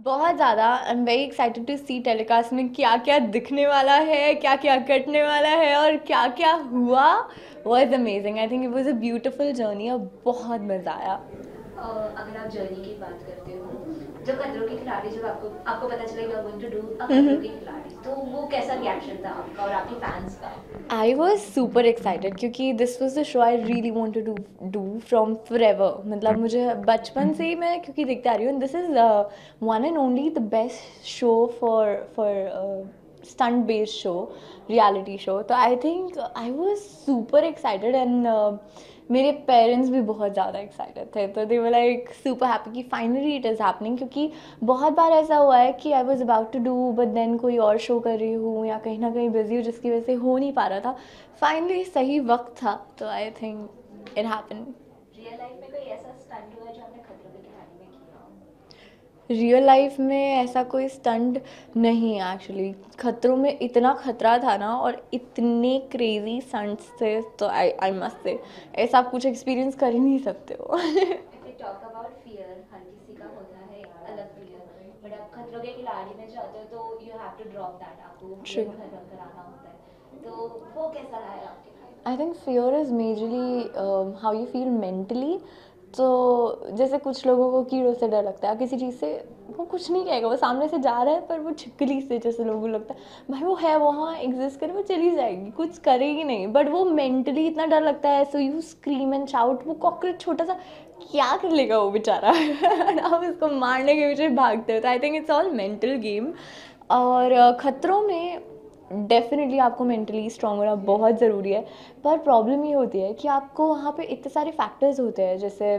बहुत ज़्यादा I am very excited to see telecast में क्या क्या दिखने वाला है, क्या क्या कटने वाला है और क्या क्या हुआ। Was amazing, I think it was a beautiful journey और बहुत मज़ा आया। अगर आप जर्नी की बात करते हो, जब खतरों के खिलाड़ी, जब आपको आपको पता चला you are going to do a Khatron के खिलाड़ी, तो वो कैसा रिएक्शन था आपका और आपके फैंस का? आई वॉज सुपर एक्साइटेड क्योंकि this was the show I really wanted to do from forever. मतलब मुझे बचपन से ही मैं क्योंकि देखते आ रही हूँ, this is one and only the best show for stunt based show, reality show. तो I think I was super excited and मेरे पेरेंट्स भी बहुत ज़्यादा एक्साइटेड थे, तो they were like super happy कि फाइनली इट इज़ हैपनिंग। क्योंकि बहुत बार ऐसा हुआ है कि I was about to do but then कोई और शो कर रही हूँ या कहीं ना कहीं बिजी हूँ जिसकी वजह से हो नहीं पा रहा था। फाइनली सही वक्त था, तो I think it happen. Real life में कोई ऐसा स्टंट हुआ है जो आपने खतरों के खिलाड़ी में किया हो? रियल लाइफ में ऐसा कोई स्टंट नहीं एक्चुअली। खतरों में इतना खतरा था ना और इतने क्रेजी स्टंट्स थे, तो आई मस्ट से ऐसा आप कुछ एक्सपीरियंस कर ही नहीं सकते हो। If we talk about fear, हर किसी का होता है एक अलग फियर, बट आप खतरों के खिलाड़ी में जाते हो तो you have to drop that, आपको वो ट्रू। फियर खत्म कराना होता है, तो वो कैसा रहा है आपके लिए? I think fear is majorly how you feel mentally. तो जैसे कुछ लोगों को कीड़ों से डर लगता है, किसी चीज़ से वो कुछ नहीं कहेगा, वो सामने से जा रहा है पर वो छिपकली से जैसे लोगों को लगता है भाई वो है वहाँ एग्जिस्ट करे, वो चली जाएगी कुछ करेगी नहीं, बट वो मेंटली इतना डर लगता है, so you scream and shout. वो कॉकरोच छोटा सा क्या कर लेगा वो बेचारा और आप उसको मारने के पीछे भागते हो। तो I think it's all mental game. और खतरों में डेफिनेटली आपको मेंटली स्ट्रांग होना बहुत ज़रूरी है। पर प्रॉब्लम ये होती है कि आपको वहाँ पे इतने सारे फैक्टर्स होते हैं, जैसे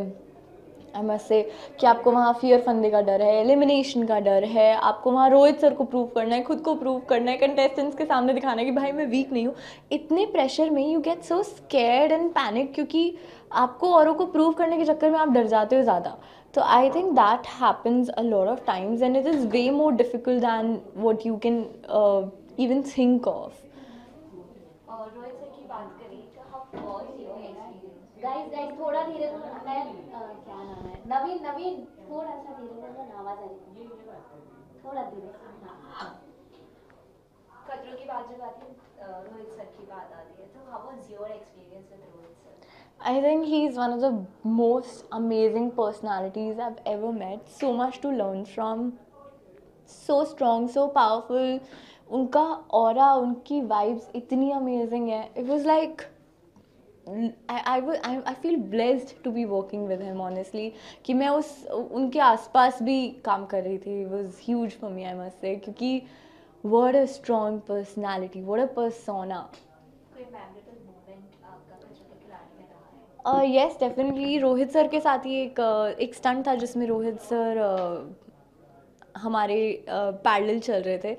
आई मस्ट से कि आपको वहाँ फियर फंदे का डर है, एलिमिनेशन का डर है, आपको वहाँ रोहित सर को प्रूव करना है, खुद को प्रूव करना है, कंटेस्टेंट्स के सामने दिखाना है कि भाई मैं वीक नहीं हूँ। इतने प्रेशर में you get so scared and panic, क्योंकि आपको औरों को प्रूव करने के चक्कर में आप डर जाते हो ज़्यादा। तो I think that happens a lot of times and it is way more difficult than what you can even think of. और रोहित सर की बात करें तो how was your experience? Guys guys थोड़ा धीरे बोलो, मैं क्या नाम है, नवीन नवीन, थोड़ा सा धीरे बोलो ना, आवाज आ रही है, थोड़ा धीरे। हाँ, खतरों की बात जब आती है, रोहित सर की बात आती है, तो how was your experience with Rohit sir? I think he's one of the most amazing personalities I've ever met. So much to learn from. So strong, so powerful. उनका ऑरा, उनकी वाइब्स इतनी अमेजिंग है. It was like I feel blessed to be working with him honestly. कि मैं उस उनके आसपास भी काम कर रही थी. It was huge for me, I must say, क्योंकि what a strong personality, what a persona. कोई मेमोरेबल मोमेंट आपका खतरों के खिलाड़ी में रहा है? यस डेफिनेटली रोहित सर के साथ ही एक स्टंट था जिसमें रोहित सर हमारे पैरेलल चल रहे थे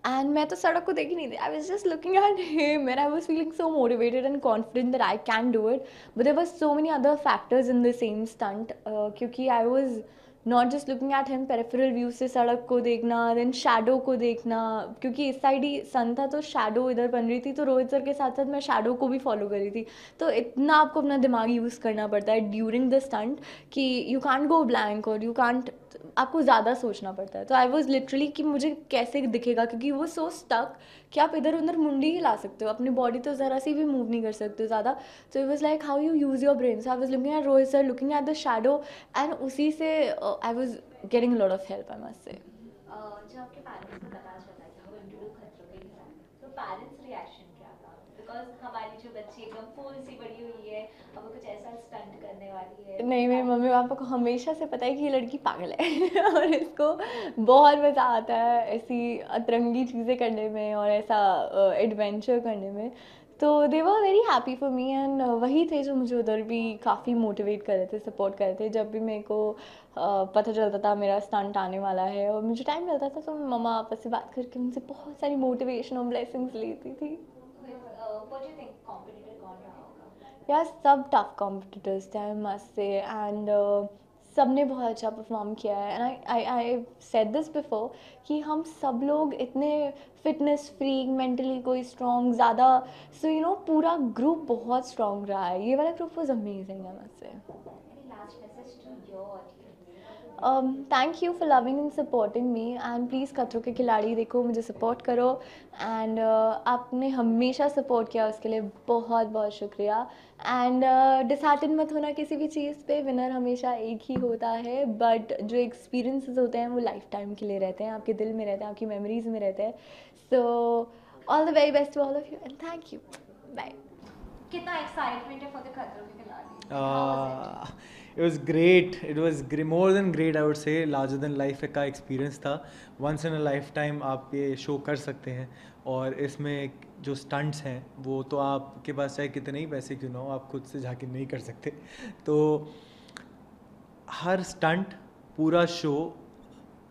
एंड मैं तो सड़क को देख ही नहीं थी. I was just looking at him and I was feeling so motivated and confident that I can do it. But there were so many other factors in the same stunt, क्योंकि I was not just looking at him peripheral view से सड़क को देखना, then shadow को देखना, क्योंकि इस side ही सन था तो शैडो इधर बन रही थी, तो रोहित सर के साथ साथ मैं शैडो को भी फॉलो कर रही थी. तो इतना आपको अपना दिमाग यूज़ करना पड़ता है ड्यूरिंग द स्टंट कि यू कांट गो ब्लैंक और यू कांट, आपको ज़्यादा सोचना पड़ता है. तो आई वॉज लिटरली कि मुझे कैसे दिखेगा, क्योंकि वो सो स्टक कि आप इधर उधर मुंडी हिला सकते हो, अपनी बॉडी तो ज़रा सी भी मूव नहीं कर सकते हो ज़्यादा. तो it was like how you use your brain. So I was looking at Rohit sir, looking at the shadow and उसी से I was getting lot of help, I must say. जब आपके पेरेंट्स को पता चला कि आप गोइंग टू डू खतरों के खिलाड़ी, तो पेरेंट्स रिएक्शन क्या था? बिकॉज हमारी जो बच्ची एकदम फूल सी बड़ी हुई है, अब वो कुछ ऐसा स्टंट करने वाली है, तो नहीं, मेरे मम्मी पेरेंट्स। पापा को हमेशा से पता है कि ये लड़की पागल है और इसको बहुत मज़ा आता है ऐसी अतरंगी चीज़ें करने में और ऐसा एडवेंचर करने में. तो they were very happy for me and वही थे जो मुझे उधर भी काफ़ी मोटिवेट कर रहे थे, सपोर्ट कर रहे थे. जब भी मेरे को पता चलता था मेरा स्टंट आने वाला है और मुझे टाइम मिलता था, तो मैं मम्मा पापा से बात करके उनसे बहुत सारी मोटिवेशन और ब्लेसिंग्स लेती थी. What do you think competitor कौन रहा होगा? यार सब टफ कॉम्पिटिटर्स थे, आई मस्ट से, एंड सब ने बहुत अच्छा परफॉर्म किया है. And I said this before कि हम सब लोग इतने फिटनेस फ्रीक, मेंटली कोई स्ट्रॉन्ग ज़्यादा, सो यू नो पूरा ग्रुप बहुत स्ट्रॉन्ग रहा है. ये वाला group was amazing, I must say. Any last message to your audience. Thank you for loving and supporting me and please खतरों के खिलाड़ी देखो, मुझे सपोर्ट करो एंड आपने हमेशा सपोर्ट किया उसके लिए बहुत बहुत शुक्रिया एंड डिसहार्टन मत होना किसी भी चीज़ पे, विनर हमेशा एक ही होता है बट जो एक्सपीरियंसेस होते हैं वो लाइफ टाइम के लिए रहते हैं, आपके दिल में रहते हैं, आपकी मेमोरीज में रहते हैं. So all the very best to all of you and thank you. Bye. कितना एक्साइटमेंट है फॉर द खतरों के खिलाड़ी? It was great. It was more than great, I would say. Larger than life का experience था. Once in a lifetime आप ये show कर सकते हैं और इसमें जो स्टंट्स हैं वो तो आपके पास चाहे कितने ही पैसे क्यों ना हो, आप खुद से जाके नहीं कर सकते. तो हर स्टंट, पूरा show,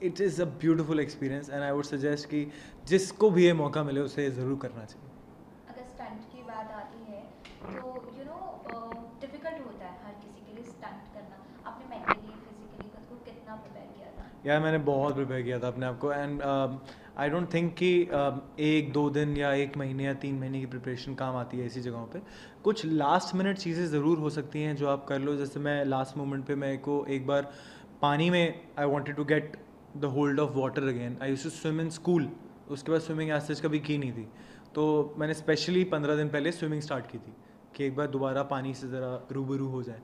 it is a beautiful experience and I would suggest कि जिसको भी ये मौका मिले उसे ज़रूर करना चाहिए. अगर स्टंट की बात आती है तो डिफिकल्ट होता है हर किसी के लिए स्टंट करना. आपने मेंटली फिजिकली खुद को कितना प्रिपेयर किया था? यार मैंने बहुत प्रिपेयर किया था अपने आप को एंड आई डोंट थिंक कि एक दो दिन या एक महीने या 3 महीने की प्रिपरेशन काम आती है ऐसी जगहों पे. कुछ लास्ट मिनट चीज़ें ज़रूर हो सकती हैं जो आप कर लो. जैसे मैं लास्ट मोमेंट पे मेरे को एक बार पानी में I wanted to get the hold of water again. I used to swim in school. उसके बाद स्विमिंग एज सच कभी की नहीं थी, तो मैंने स्पेशली 15 दिन पहले स्विमिंग स्टार्ट की थी कि एक बार दोबारा पानी से ज़रा रूबरू हो जाए.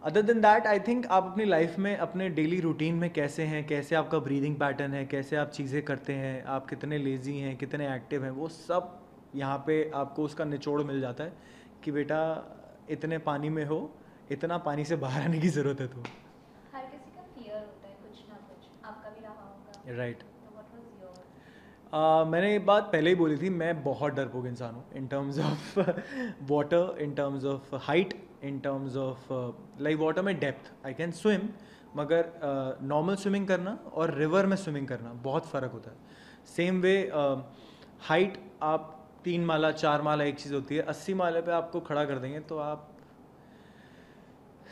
Other than that I think आप अपनी लाइफ में अपने डेली रूटीन में कैसे हैं, कैसे आपका ब्रीदिंग पैटर्न है, कैसे आप चीज़ें करते हैं, आप कितने लेज़ी हैं, कितने एक्टिव हैं, वो सब यहाँ पे आपको उसका निचोड़ मिल जाता है कि बेटा इतने पानी में हो, इतना पानी से बाहर आने की ज़रूरत है. तो हर किसी का फियर होता है कुछ ना कुछ, आपका भी रहा होगा. राइट. तो व्हाट वाज योर? मैंने ये बात पहले ही बोली थी, मैं बहुत डरपोक इंसान हूँ इन terms of water, in terms of height, in terms of like water में डेप्थ. आई कैन स्विम, मगर नॉर्मल स्विमिंग करना और रिवर में स्विमिंग करना बहुत फ़र्क होता है. सेम वे हाइट, आप 3 माला 4 माला एक चीज़ होती है, 80 माले पे आपको खड़ा कर देंगे तो आप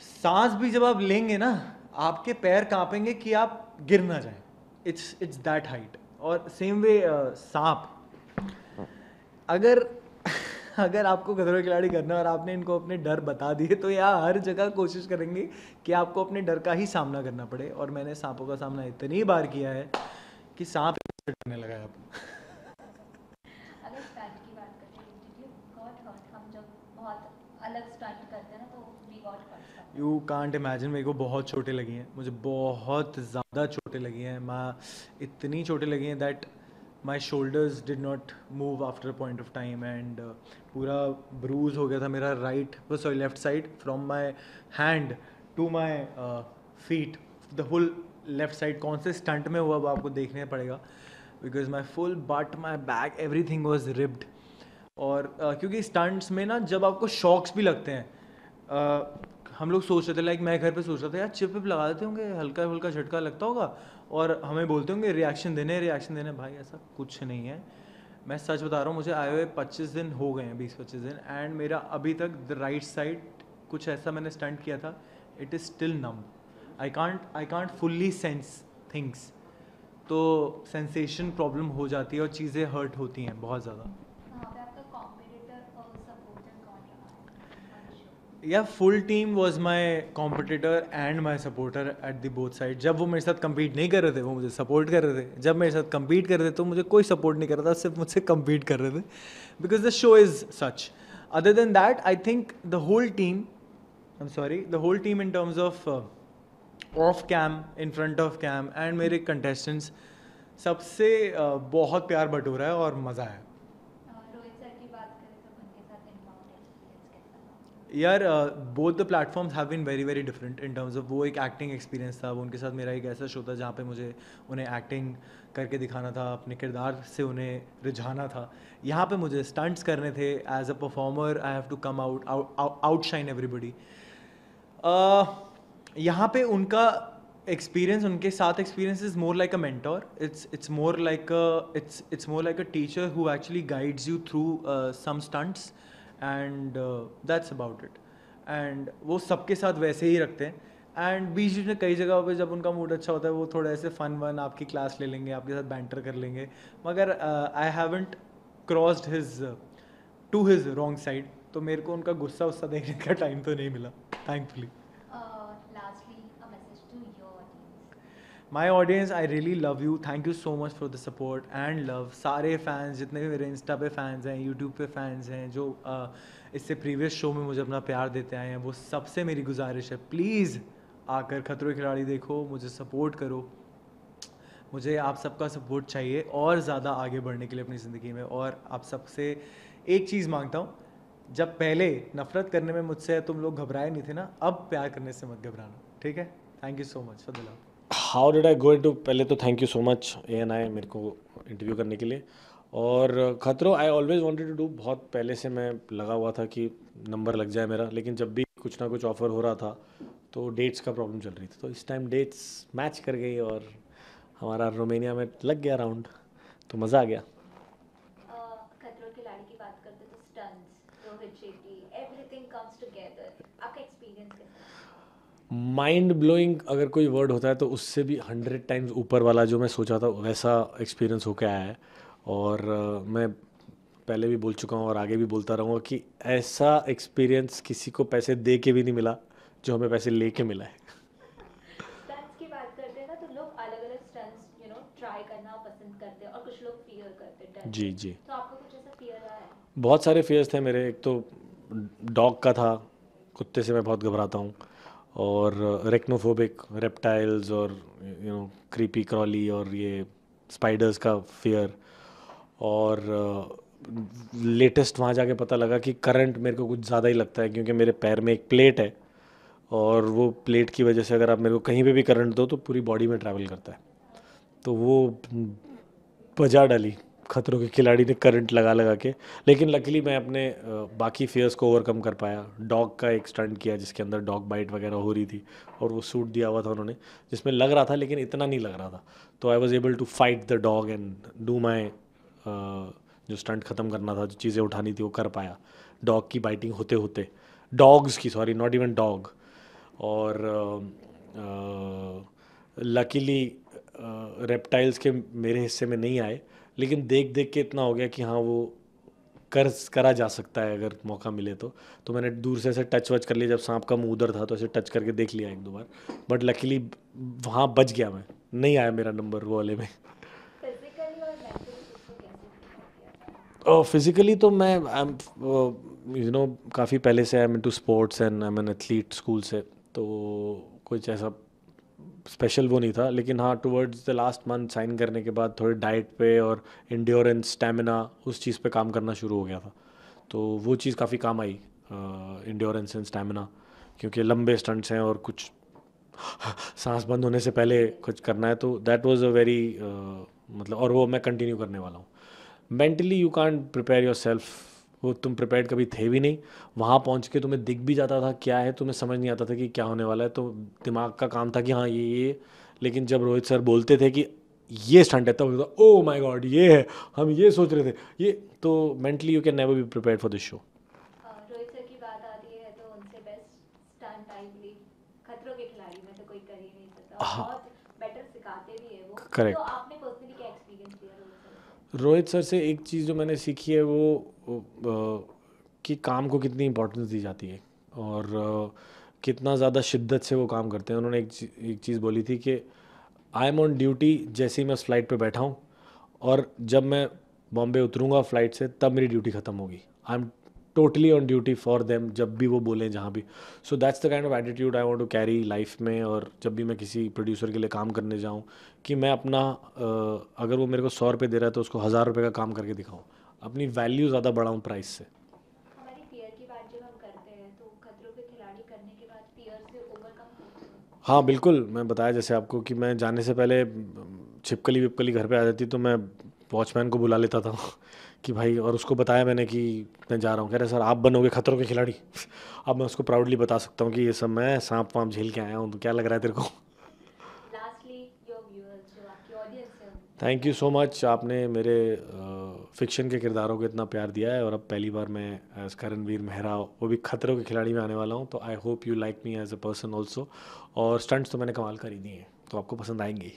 सांस भी जब आप लेंगे ना आपके पैर कांपेंगे कि आप गिर ना जाएं. It's that height. और सेम वे सांप, अगर अगर आपको खतरों के खिलाड़ी करना है और आपने इनको अपने डर बता दिए तो यहाँ हर जगह कोशिश करेंगे कि आपको अपने डर का ही सामना करना पड़े. और मैंने सांपों का सामना इतनी बार किया है कि सांप डरने लगा है अब. अगर स्टंट की बात करते हैं, डिड यू गॉट हर्ट? हम जब बहुत अलग स्टंट करते हैं ना तो we got hurt. You can't imagine. मेरे को बहुत चोटें लगी हैं, मुझे बहुत ज़्यादा चोटें लगी हैं. इतनी चोटें लगी हैं that my shoulders did not move after a point of time and पूरा ब्रूज हो गया था मेरा left side from my hand to my feet. The whole left side. कौन से स्टंट में हुआ वो आपको देखने पड़ेगा because my full but my back everything was ribbed. और क्योंकि स्टंट्स में ना जब आपको शॉक्स भी लगते हैं, हम लोग सोच रहे थे, लाइक मैं घर पे सोच रहा था यार चिप विप लगा देते होंगे, हल्का हल्का झटका लगता होगा और हमें बोलते होंगे रिएक्शन देने. भाई ऐसा कुछ नहीं है. मैं सच बता रहा हूँ, मुझे आए हुए 25 दिन हो गए हैं, 20-25 दिन, एंड मेरा अभी तक द राइट साइड कुछ ऐसा मैंने स्टंट किया था, it is still numb. I can't fully sense things. तो सेंसेशन प्रॉब्लम हो जाती है और चीज़ें हर्ट होती हैं बहुत ज़्यादा. वहाँ पे आपका कॉम्पिटिटर और सपोर्टर कौन रहा? या full team was my competitor and my supporter at the both side. जब वो मेरे साथ कम्पीट नहीं कर रहे थे वो मुझे सपोर्ट कर रहे थे, जब मेरे साथ कम्पीट कर रहे थे तो मुझे कोई सपोर्ट नहीं कर रहा था, सिर्फ मुझसे कम्पीट कर रहे थे because the show is such. Other than that I think the whole team in terms of cam, in front of cam and मेरे कंटेस्टेंट्स सबसे बहुत प्यार बटोरा है और मज़ा है. रोहित सर की बात करें तो उनके साथ इनबाउंड एक्सपीरियंस कैसा रहा? यार both the platforms have been very very different in terms of. वो एक एक्टिंग एक्सपीरियंस था, वो उनके साथ मेरा एक ऐसा शो था जहाँ पे मुझे उन्हें एक्टिंग करके दिखाना था, अपने किरदार से उन्हें रिझाना था. यहाँ पे मुझे स्टंट्स करने थे. As a performer I have to come outshine everybody. यहाँ पे उनका एक्सपीरियंस, उनके साथ experience is more like a mentor. It's more like a teacher who actually guides you through some stunts and that's about it. And वो सबके साथ वैसे ही रखते हैं. एंड बीच बीच में कई जगहों पे जब उनका मूड अच्छा होता है वो थोड़ा ऐसे फन वन आपकी क्लास ले लेंगे, आपके साथ बैंटर कर लेंगे, मगर I haven't crossed his wrong side. तो मेरे को उनका गुस्सा देखने का टाइम तो नहीं मिला, thankfully. your audience? My audience, I really love you, thank you so much for the support and love. सारे फैंस जितने भी मेरे इंस्टा पे फैंस हैं, यूट्यूब पे फैंस हैं, जो इससे प्रीवियस शो में मुझे अपना प्यार देते आए हैं, वो सबसे मेरी गुजारिश है, प्लीज़ आकर खतरों के खिलाड़ी देखो, मुझे सपोर्ट करो. मुझे आप सबका सपोर्ट चाहिए और ज़्यादा आगे बढ़ने के लिए अपनी ज़िंदगी में. और आप सबसे एक चीज़ मांगता हूँ, जब पहले नफ़रत करने में मुझसे तुम लोग घबराए नहीं थे ना, अब प्यार करने से मत घबराना, ठीक है? Thank you so much for the love. How did I go into, पहले तो thank you so much ANI मेरे को इंटरव्यू करने के लिए. और खतरों I always wanted to do, बहुत पहले से मैं लगा हुआ था कि नंबर लग जाए मेरा, लेकिन जब भी कुछ ना कुछ ऑफ़र हो रहा था तो डेट्स का प्रॉब्लम चल रही थी. तो इस टाइम डेट्स मैच कर गई और हमारा रोमानिया में लग गया राउंड, तो मज़ा आ गया. खतरों के खिलाड़ी की बात करते तो stunts, Rohit Shetty, everything comes together. आपका एक्सपीरियंस कैसा है? माइंड ब्लोइंग अगर कोई वर्ड होता है तो उससे भी 100 टाइम्स ऊपर वाला जो मैं सोचा था वैसा एक्सपीरियंस होके आया है. और मैं पहले भी बोल चुका हूँ और आगे भी बोलता रहूँगा कि ऐसा एक्सपीरियंस किसी को पैसे दे के भी नहीं मिला जो हमें पैसे ले के मिला है. स्टंट्स की बात करते हैं ना, तो लोग अलग अलग स्टंट्स ट्राई करना पसंद करते हैं और कुछ लोग फियर करते हैं, डरते जी हैं. जी, तो आपको कुछ ऐसा फियर रहा है? बहुत सारे फेयर्स थे मेरे. एक तो डॉग का था, कुत्ते से मैं बहुत घबराता हूँ. और रेक्नोफोबिक, रेप्टाइल्स और क्रीपी क्रॉली और ये स्पाइडर्स का फियर. और लेटेस्ट वहाँ जाके पता लगा कि करंट मेरे को कुछ ज़्यादा ही लगता है, क्योंकि मेरे पैर में एक प्लेट है और वो प्लेट की वजह से अगर आप मेरे को कहीं पे भी करंट दो तो पूरी बॉडी में ट्रैवल करता है. तो वो बजा डाली खतरों के खिलाड़ी ने करंट लगा लगा के. लेकिन लकीली मैं अपने बाकी फियर्स को ओवरकम कर पाया. डॉग का एक स्टंट किया जिसके अंदर डॉग बाइट वगैरह हो रही थी और वो सूट दिया हुआ था उन्होंने, जिसमें लग रहा था लेकिन इतना नहीं लग रहा था. तो I was able to fight the dog and do my जो स्टंट ख़त्म करना था, जो चीज़ें उठानी थी वो कर पाया डॉग की बाइटिंग होते होते. डॉग्स की, सॉरी, नॉट इवन डॉग. और लकीली रेप्टाइल्स के मेरे हिस्से में नहीं आए, लेकिन देख देख के इतना हो गया कि हाँ वो करा जा सकता है अगर मौका मिले तो. तो मैंने दूर से ऐसे टच वच कर लिया, जब सांप का मुंह उधर था तो ऐसे टच करके देख लिया एक दो बार. बट लकीली वहाँ बच गया मैं, नहीं आया मेरा नंबर वो वाले में. फिजिकली और मेंटली उसको कैसे फील किया? फिज़िकली तो मैं काफ़ी पहले से I am into sports and I M an athlete school से, तो कुछ ऐसा स्पेशल वो नहीं था. लेकिन हाँ, towards the last month sign करने के बाद थोड़े डाइट पे और इंड्योरेंस, स्टेमिना, उस चीज़ पे काम करना शुरू हो गया था. तो वो चीज़ काफ़ी काम आई, इंड्योरेंस एंड स्टेमिना, क्योंकि लंबे स्टंट्स हैं और कुछ सांस बंद होने से पहले कुछ करना है. तो दैट वाज अ वेरी मतलब, और वो मैं कंटिन्यू करने वाला हूँ. Mentally you can't prepare your self, वो तुम प्रिपेयर्ड कभी थे भी नहीं. वहाँ पहुँच के तुम्हें दिख भी जाता था क्या है, तुम्हें समझ नहीं आता था कि क्या होने वाला है. तो दिमाग का काम था कि हाँ ये. लेकिन जब रोहित सर बोलते थे कि ये स्टंट है, तब होता ओ माय गॉड ये है, हम ये सोच रहे थे ये. तो mentally you can never be prepared for this show. Rohit sir की बात आती है तो उनसे बेस्ट स्टंट आई बिलीव खतरों के खिलाड़ी में तो कोई कर ही नहीं सकता, और हाँ, बहुत बेटर सिखाते भी है वो. करेक्ट. तो आपने पर्सनली क्या एक्सपीरियंस किया रोहित सर से? रोहित सर से एक चीज़ जो मैंने सीखी है वो कि काम को कितनी इंपॉर्टेंस दी जाती है और कितना ज़्यादा शिद्दत से वो काम करते हैं. उन्होंने एक चीज़ बोली थी कि आई एम ऑन ड्यूटी जैसे ही मैं उस फ्लाइट पे बैठा हूँ, और जब मैं बॉम्बे उतरूँगा फ्लाइट से तब मेरी ड्यूटी ख़त्म होगी. I am totally on duty for them, जब भी वो बोलें जहाँ भी. So that's the kind of attitude I want to carry life में. और जब भी मैं किसी प्रोड्यूसर के लिए काम करने जाऊँ, कि मैं अपना अगर वो मेरे को 100 रुपये दे रहा है तो उसको 1000 रुपये का काम करके दिखाऊँ, अपनी वैल्यू ज़्यादा बढ़ाऊँ प्राइस से. हमारी फियर की बात जब हम करते हैं तो खतरों के खिलाड़ी करने के बाद फियर से ओवरकम करते हैं. हाँ बिल्कुल, मैं बताया जैसे आपको कि मैं जाने से पहले छिपकली विपकली घर पे आ जाती तो मैं वॉचमैन को बुला लेता था कि भाई, और उसको बताया मैंने कि मैं जा रहा हूँ. कह रहे सर आप बनोगे खतरों के खिलाड़ी. अब मैं उसको प्राउडली बता सकता हूँ कि ये सब मैं सांप वाप झेल के आया हूँ. तो क्या लग रहा है तेरे को? लास्टली योर व्यूअर्स, जो आपकी ऑडियंस है, थैंक यू सो मच. आपने मेरे फिक्शन के किरदारों को इतना प्यार दिया है, और अब पहली बार मैं एज करणवीर मेहरा, वो भी खतरों के खिलाड़ी में आने वाला हूँ. तो I hope you like me as a person also. और स्टंट्स तो मैंने कमाल कर ही दिए हैं, तो आपको पसंद आएंगे.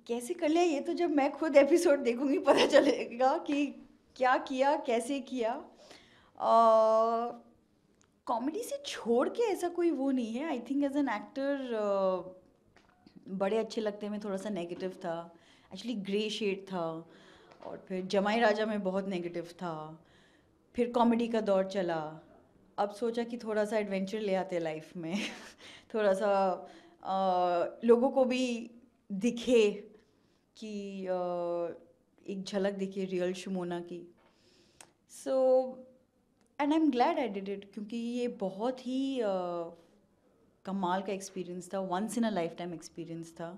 कैसे कर लिया ये तो जब मैं खुद एपिसोड देखूंगी पता चलेगा कि क्या किया, कैसे किया. कॉमेडी से छोड़ के ऐसा कोई वो नहीं है. I think as an actor बड़े अच्छे लगते में थोड़ा सा नेगेटिव था. एक्चुअली ग्रे शेड था. और फिर जमाई राजा में बहुत नेगेटिव था. फिर कॉमेडी का दौर चला. अब सोचा कि थोड़ा सा एडवेंचर ले आते लाइफ में. थोड़ा सा लोगों को भी दिखे कि एक झलक दिखे रियल शुमोना की. So and I am glad I did it, क्योंकि ये बहुत ही कमाल का एक्सपीरियंस था. Once in a lifetime experience था.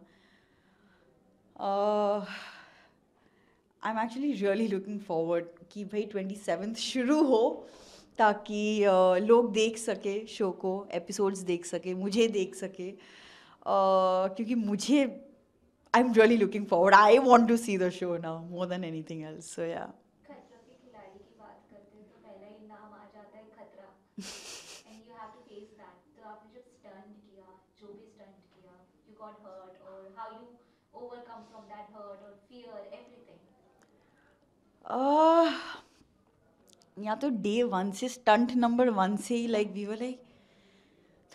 I am actually really looking forward कि भाई 27th शुरू हो, ताकि लोग देख सके शो को, एपिसोड्स देख सके, मुझे देख सके. क्योंकि मुझे I am really looking forward. I want to see the show now more than anything else. So yeah. खतरों के खिलाड़ी की बात करते हैं तो पहला ही नाम आ जाता है खतरा. And you have to face that. तो आपने जो स्टंट किया, जो भी स्टंट किया, यू गॉट हर्ट, और how you overcome from that hurt और फियर एवरीथिंग. या तो डे 1 से, स्टंट नंबर 1 से ही लाइक वी वर लाइक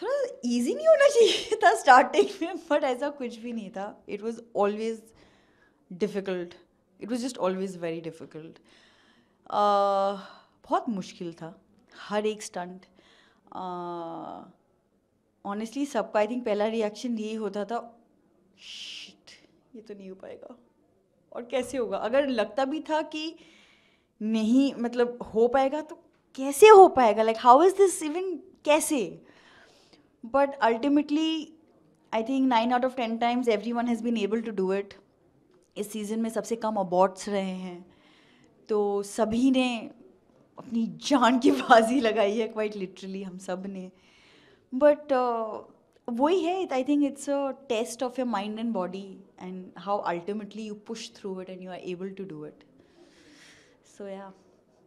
थोड़ा इजी नहीं होना चाहिए था स्टार्टिंग में, बट ऐसा कुछ भी नहीं था. It was always difficult. It was just always very difficult. बहुत मुश्किल था हर एक स्टंट. ऑनेस्टली सबका आई थिंक पहला रिएक्शन यही होता था, शिट ये तो नहीं हो पाएगा. और कैसे होगा? अगर लगता भी था कि नहीं मतलब हो पाएगा, तो कैसे हो पाएगा, like how is this even, कैसे? But ultimately I think 9 out of 10 times everyone has been able to do it. इस सीज़न में सबसे कम अबॉर्ट्स रहे हैं, तो सभी ने अपनी जान की बाजी लगाई है, क्वाइट लिटरली हम सब ने. बट वही है, I think it's a test of your mind and body and how ultimately you push through it and you are able to do it. So yeah.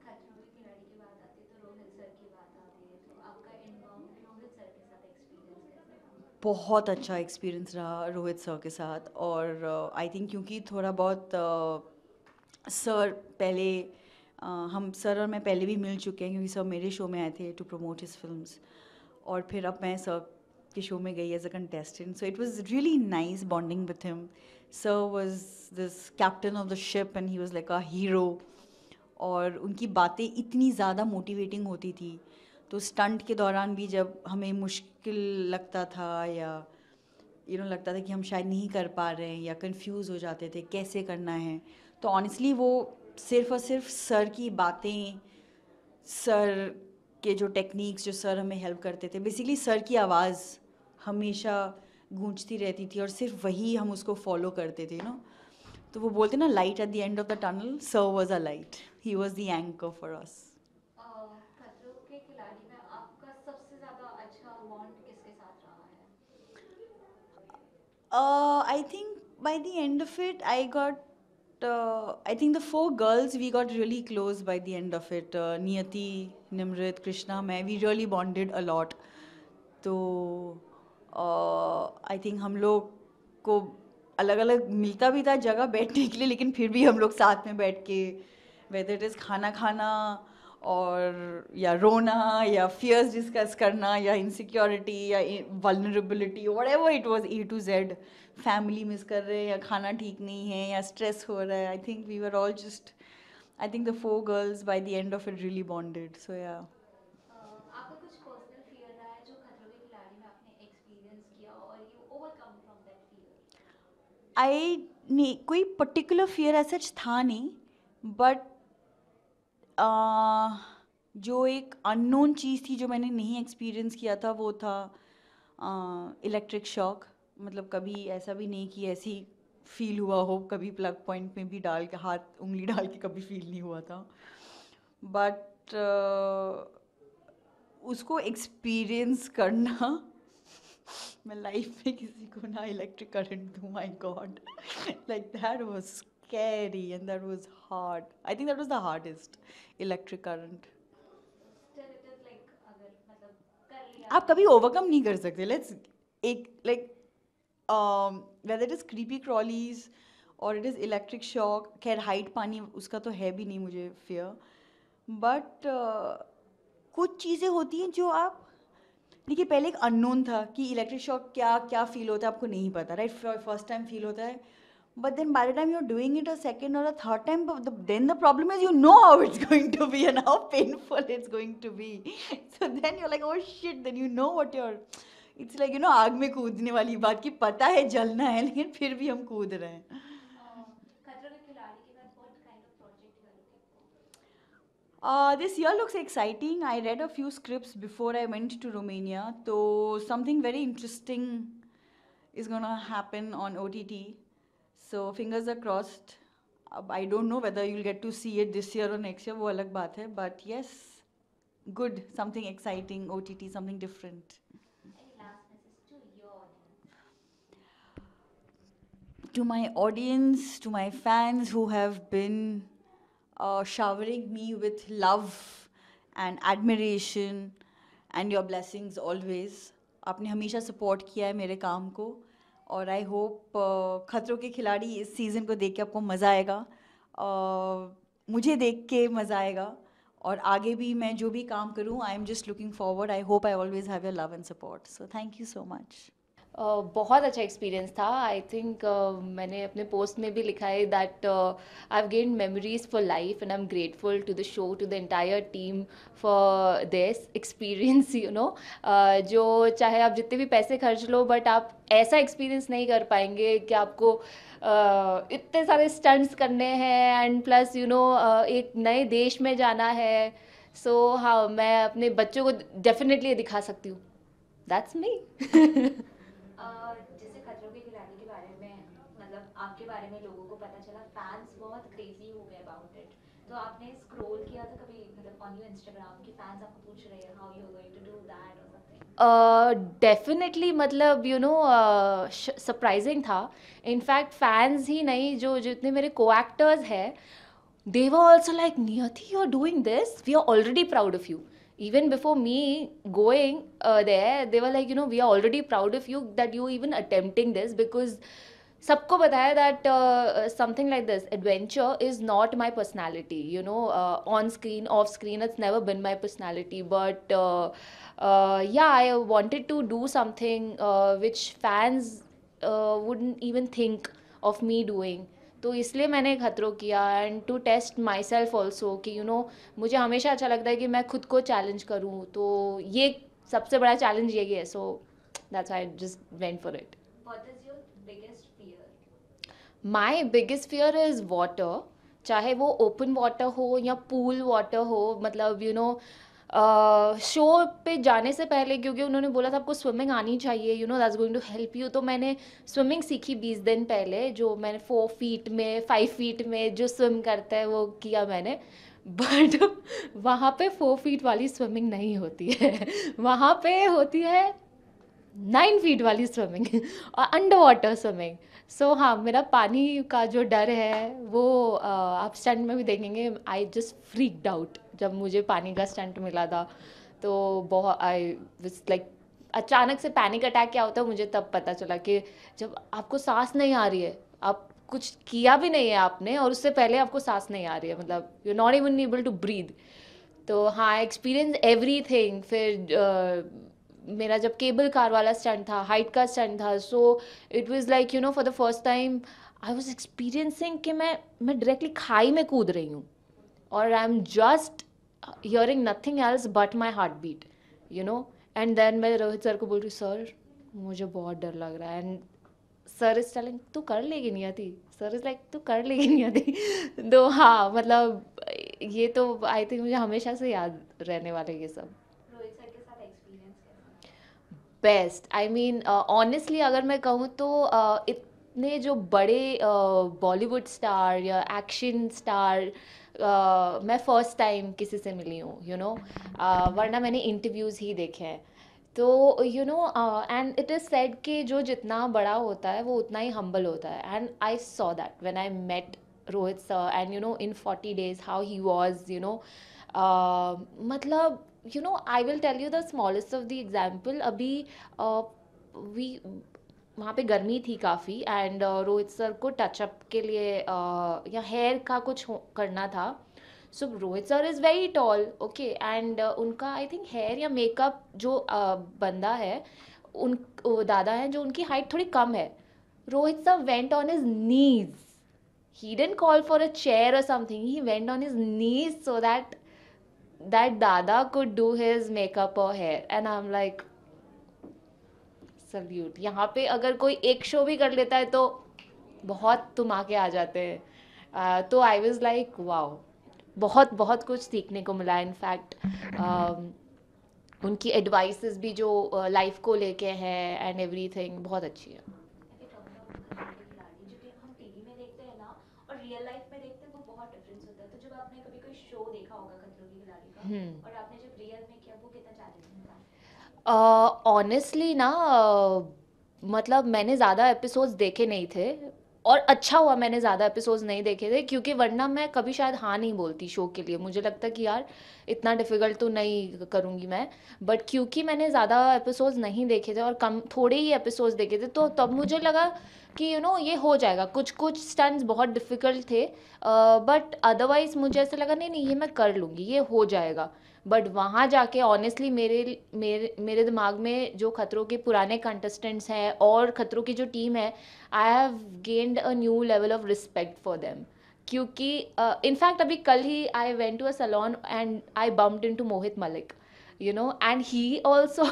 खतरों के खिलाड़ी की बात आती है तो रोहित सर की बात आती है. तो आपका इनबाउंड रोहित सर के साथ एक्सपीरियंस कैसा था? बहुत अच्छा एक्सपीरियंस रहा रोहित सर के साथ. और आई थिंक क्योंकि थोड़ा बहुत सर पहले हम सर और मैं पहले भी मिल चुके हैं, क्योंकि सर मेरे शो में आए थे टू प्रमोट हिज फिल्म्स. और फिर अब मैं सर के शो में गई as a contestant. So it was really nice bonding with him. Sir was this captain of the ship and he was like a hero. और उनकी बातें इतनी ज़्यादा मोटिवेटिंग होती थी. तो स्टंट के दौरान भी जब हमें मुश्किल लगता था या लगता था कि हम शायद नहीं कर पा रहे हैं या कंफ्यूज हो जाते थे कैसे करना है, तो ऑनेस्टली वो सिर्फ और सिर्फ सर की बातें, सर के जो टेक्निक्स, जो सर हमें हेल्प करते थे, बेसिकली सर की आवाज़ हमेशा गूंजती रहती थी और सिर्फ वही हम उसको फॉलो करते थे. तो वो बोलते ना, light at the end of the tunnel. Sir was a light. He was the anchor for us. खतरों के खिलाड़ी में आपका सबसे ज़्यादा अच्छा बॉन्ड किसके साथ रहा है? I think by the end of it, I think the 4 girls, we got really close by the end of it. Niyati, Nimrit, Krishna, मैं, we really bonded a lot. तो I think हम लोग को अलग अलग मिलता भी था जगह बैठने के लिए, लेकिन फिर भी हम लोग साथ में बैठ के whether it is खाना खाना और या रोना या फियर्स डिस्कस करना या इनसिक्योरिटी या vulnerability, whatever it was, A to Z, family miss कर रहे हैं या खाना ठीक नहीं है या स्ट्रेस हो रहा है. I think we were all just, I think the 4 girls by the end of it really bonded. So yeah. आपका कुछ पर्सनल फियर रहा है जो खतरों के खिलाड़ी में आपने एक्सपीरियंस किया और you overcome from that fear? I नहीं, कोई पर्टिकुलर फियर ऐसा था नहीं, बट जो एक अननोन चीज़ थी जो मैंने नहीं एक्सपीरियंस किया था, वो था इलेक्ट्रिक शॉक. मतलब कभी ऐसा भी नहीं कि ऐसी फील हुआ हो, कभी प्लग पॉइंट में भी डाल के हाथ उंगली डाल के कभी फील नहीं हुआ था. बट उसको एक्सपीरियंस करना, मैं लाइफ में किसी को ना इलेक्ट्रिक करंट दूँ, my God, like that was scary and that was hard. I think that was the hardest, electric current. Still it is like अगर मतलब कर लिया आप कभी ओवरकम नहीं कर सकते. लेट्स एक like whether it is creepy crawlies और इट इज़ इलेक्ट्रिक शॉक. खैर हाइट पानी उसका तो है भी नहीं मुझे फियर, बट कुछ चीज़ें होती हैं जो आप, देखिए पहले एक अननोन था कि इलेक्ट्रिक शॉक क्या क्या फील होता है आपको नहीं पता, राइट? फर्स्ट टाइम फील होता है, but then by the time you are doing it a second और a third time, then the problem is you know how it's going to be and how painful it's going to be, so then you are like oh shit, then you know what your, it's like आग में कूदने वाली बात कि पता है जलना है लेकिन फिर भी हम कूद रहे हैं. खतरों के खिलाड़ी के बाद what kind of project करोगे? This year looks exciting. I read a few scripts before I went to Romania, so something very interesting is gonna happen on OTT. So fingers are crossed. I don't know whether you'll get to see it this year or next year. वो अलग बात है. But yes, good. Something exciting. OTT. Something different. Any last message to your audience? To my audience, to my fans who have been showering me with love and admiration and your blessings always. आपने हमेशा support किया है मेरे काम को और I hope खतरों के खिलाड़ी इस सीज़न को देख के आपको मज़ा आएगा, मुझे देख के मज़ा आएगा और आगे भी मैं जो भी काम करूँ आई am just looking forward. I hope I always have your love and support. So thank you so much. बहुत अच्छा एक्सपीरियंस था. आई थिंक मैंने अपने पोस्ट में भी लिखा है that I have gained memories for life and I am grateful to the show, to the entire team for this experience. You know, जो चाहे आप जितने भी पैसे खर्च लो बट आप ऐसा एक्सपीरियंस नहीं कर पाएंगे कि आपको इतने सारे स्टंट्स करने हैं एंड प्लस यू नो एक नए देश में जाना है. सो हाँ, मैं अपने बच्चों को डेफिनेटली दिखा सकती हूँ. That's me. जैसे खतरों के खिलाड़ी के बारे में, मतलब आपके बारे में लोगों को पता चला, फैंस बहुत क्रेजी हो गए अबाउट इट. तो आपने स्क्रॉल किया था कभी, मतलब ऑन योर इंस्टाग्राम, कि फैंस आपको पूछ रहे हैं how you are going to do that और समथिंग? डेफिनेटली, मतलब यू नो सरप्राइजिंग था. इनफैक्ट फैंस ही नहीं, जो जितने मेरे को एक्टर्स हैं, they were also like, Niyati, you're doing this, we are already proud of you. Even before me going there, they were like, you know, we are already proud of you that you even attempting this, because सबको पता है that something like this adventure is not my personality, you know, on screen, off screen, it's never been my personality, but yeah, I wanted to do something which fans wouldn't even think of me doing. तो इसलिए मैंने खतरों किया and to test myself also कि you know मुझे हमेशा अच्छा लगता है कि मैं खुद को चैलेंज करूँ. तो ये सबसे बड़ा चैलेंज यही है. So that's I just went for it. What is your biggest fear? My biggest fear is water. चाहे वो ओपन वाटर हो या पूल वाटर हो. मतलब यू नो शो पे जाने से पहले, क्योंकि उन्होंने बोला था आपको स्विमिंग आनी चाहिए, you know that's going to help you, तो मैंने स्विमिंग सीखी 20 दिन पहले. जो मैंने 4 फीट में 5 फीट में जो स्विम करता है वो किया मैंने. बट वहाँ पे 4 फीट वाली स्विमिंग नहीं होती है. वहाँ पे होती है 9 फीट वाली स्विमिंग और अंडर वाटर स्विमिंग. सो हाँ, मेरा पानी का जो डर है वो आप स्टंट में भी देखेंगे. आई जस्ट फ्रीक्ड आउट जब मुझे पानी का स्टंट मिला था. तो बहुत आई वाज लाइक, अचानक से पैनिक अटैक क्या होता है मुझे तब पता चला कि जब आपको सांस नहीं आ रही है, आप कुछ किया भी नहीं है आपने और उससे पहले आपको सांस नहीं आ रही है, मतलब you not even able to breathe. तो हाँ, एक्सपीरियंस एवरीथिंग. फिर मेरा जब केबल कार वाला स्टंट था, हाइट का स्टंट था, so it was like you know for the first time I was experiencing कि मैं डायरेक्टली खाई में कूद रही हूँ और I am just hearing nothing else but my heart beat, you know. And then मैं रोहित सर को बोल रही, सर मुझे बहुत डर लग रहा है. एंड सर इज टेलिंग तू कर लेगी नहीं आती. सर इज लाइक तू कर लेगी नहीं आती. तो हाँ, मतलब ये तो आई थिंक मुझे हमेशा से याद रहने वाले ये सब. रोहित सर के साथ एक्सपीरियंस कैसा? बेस्ट. आई मीन ऑनेस्टली अगर मैं कहूँ तो इतने जो बड़े बॉलीवुड स्टार या एक्शन स्टार मैं फर्स्ट टाइम किसी से मिली हूँ, यू नो. वरना मैंने इंटरव्यूज़ ही देखे हैं. तो you know and it is said कि जो जितना बड़ा होता है वो उतना ही हम्बल होता है. And I saw that when I met Rohit sir and you know in 40 days how he was, you know. मतलब you know, I will tell you the smallest of the example. अभी we वहाँ पे गर्मी थी काफ़ी and Rohit sir को touchup के लिए या हेयर का कुछ करना था. So Rohit sir is very tall, okay, and उनका आई थिंक हेयर या मेकअप जो बंदा है, उन वो दादा हैं जो उनकी हाइट थोड़ी कम है. Rohit sir went on his knees. He didn't call for a chair or something. He went on his knees so that dada could do his makeup or hair. And I'm like, salute. यहाँ पे अगर कोई एक show भी कर लेता है तो बहुत तुम आके आ जाते हैं. तो आई वॉज लाइक वाओ, बहुत बहुत कुछ सीखने को मिला. इनफैक्ट उनकी एडवाइसेस भी जो लाइफ को लेके हैं एंड एवरीथिंग बहुत अच्छी है. जो कि हम टीवी में देखते हैं ना और रियल लाइफ में देखते हैं वो बहुत डिफरेंस होता है. तो जब आपने कभी कोई शो देखा होगा खतरों के खिलाड़ी का और आपने जब रियल में किया, वो कितना चैलेंजिंग था? ऑनेस्टली ना, मतलब मैंने ज़्यादा एपिसोड्स देखे नहीं थे, और अच्छा हुआ मैंने ज़्यादा एपिसोड्स नहीं देखे थे, क्योंकि वरना मैं कभी शायद हाँ नहीं बोलती शो के लिए. मुझे लगता कि यार इतना डिफ़िकल्ट तो नहीं करूँगी मैं. बट क्योंकि मैंने ज़्यादा एपिसोड्स नहीं देखे थे और कम थोड़े ही एपिसोड्स देखे थे, तो तब मुझे लगा कि ये हो जाएगा. कुछ कुछ स्टंट्स बहुत डिफ़िकल्ट थे, बट अदरवाइज़ मुझे ऐसा लगा नहीं नहीं ये मैं कर लूँगी, ये हो जाएगा. बट वहाँ जाके ऑनेस्टली मेरे मेरे मेरे दिमाग में जो खतरों के पुराने कंटेस्टेंट्स हैं और खतरों की जो टीम है, I have gained a new level of respect for them. क्योंकि इनफैक्ट अभी कल ही I went to a salon and I bumped into Mohit Malik, and he also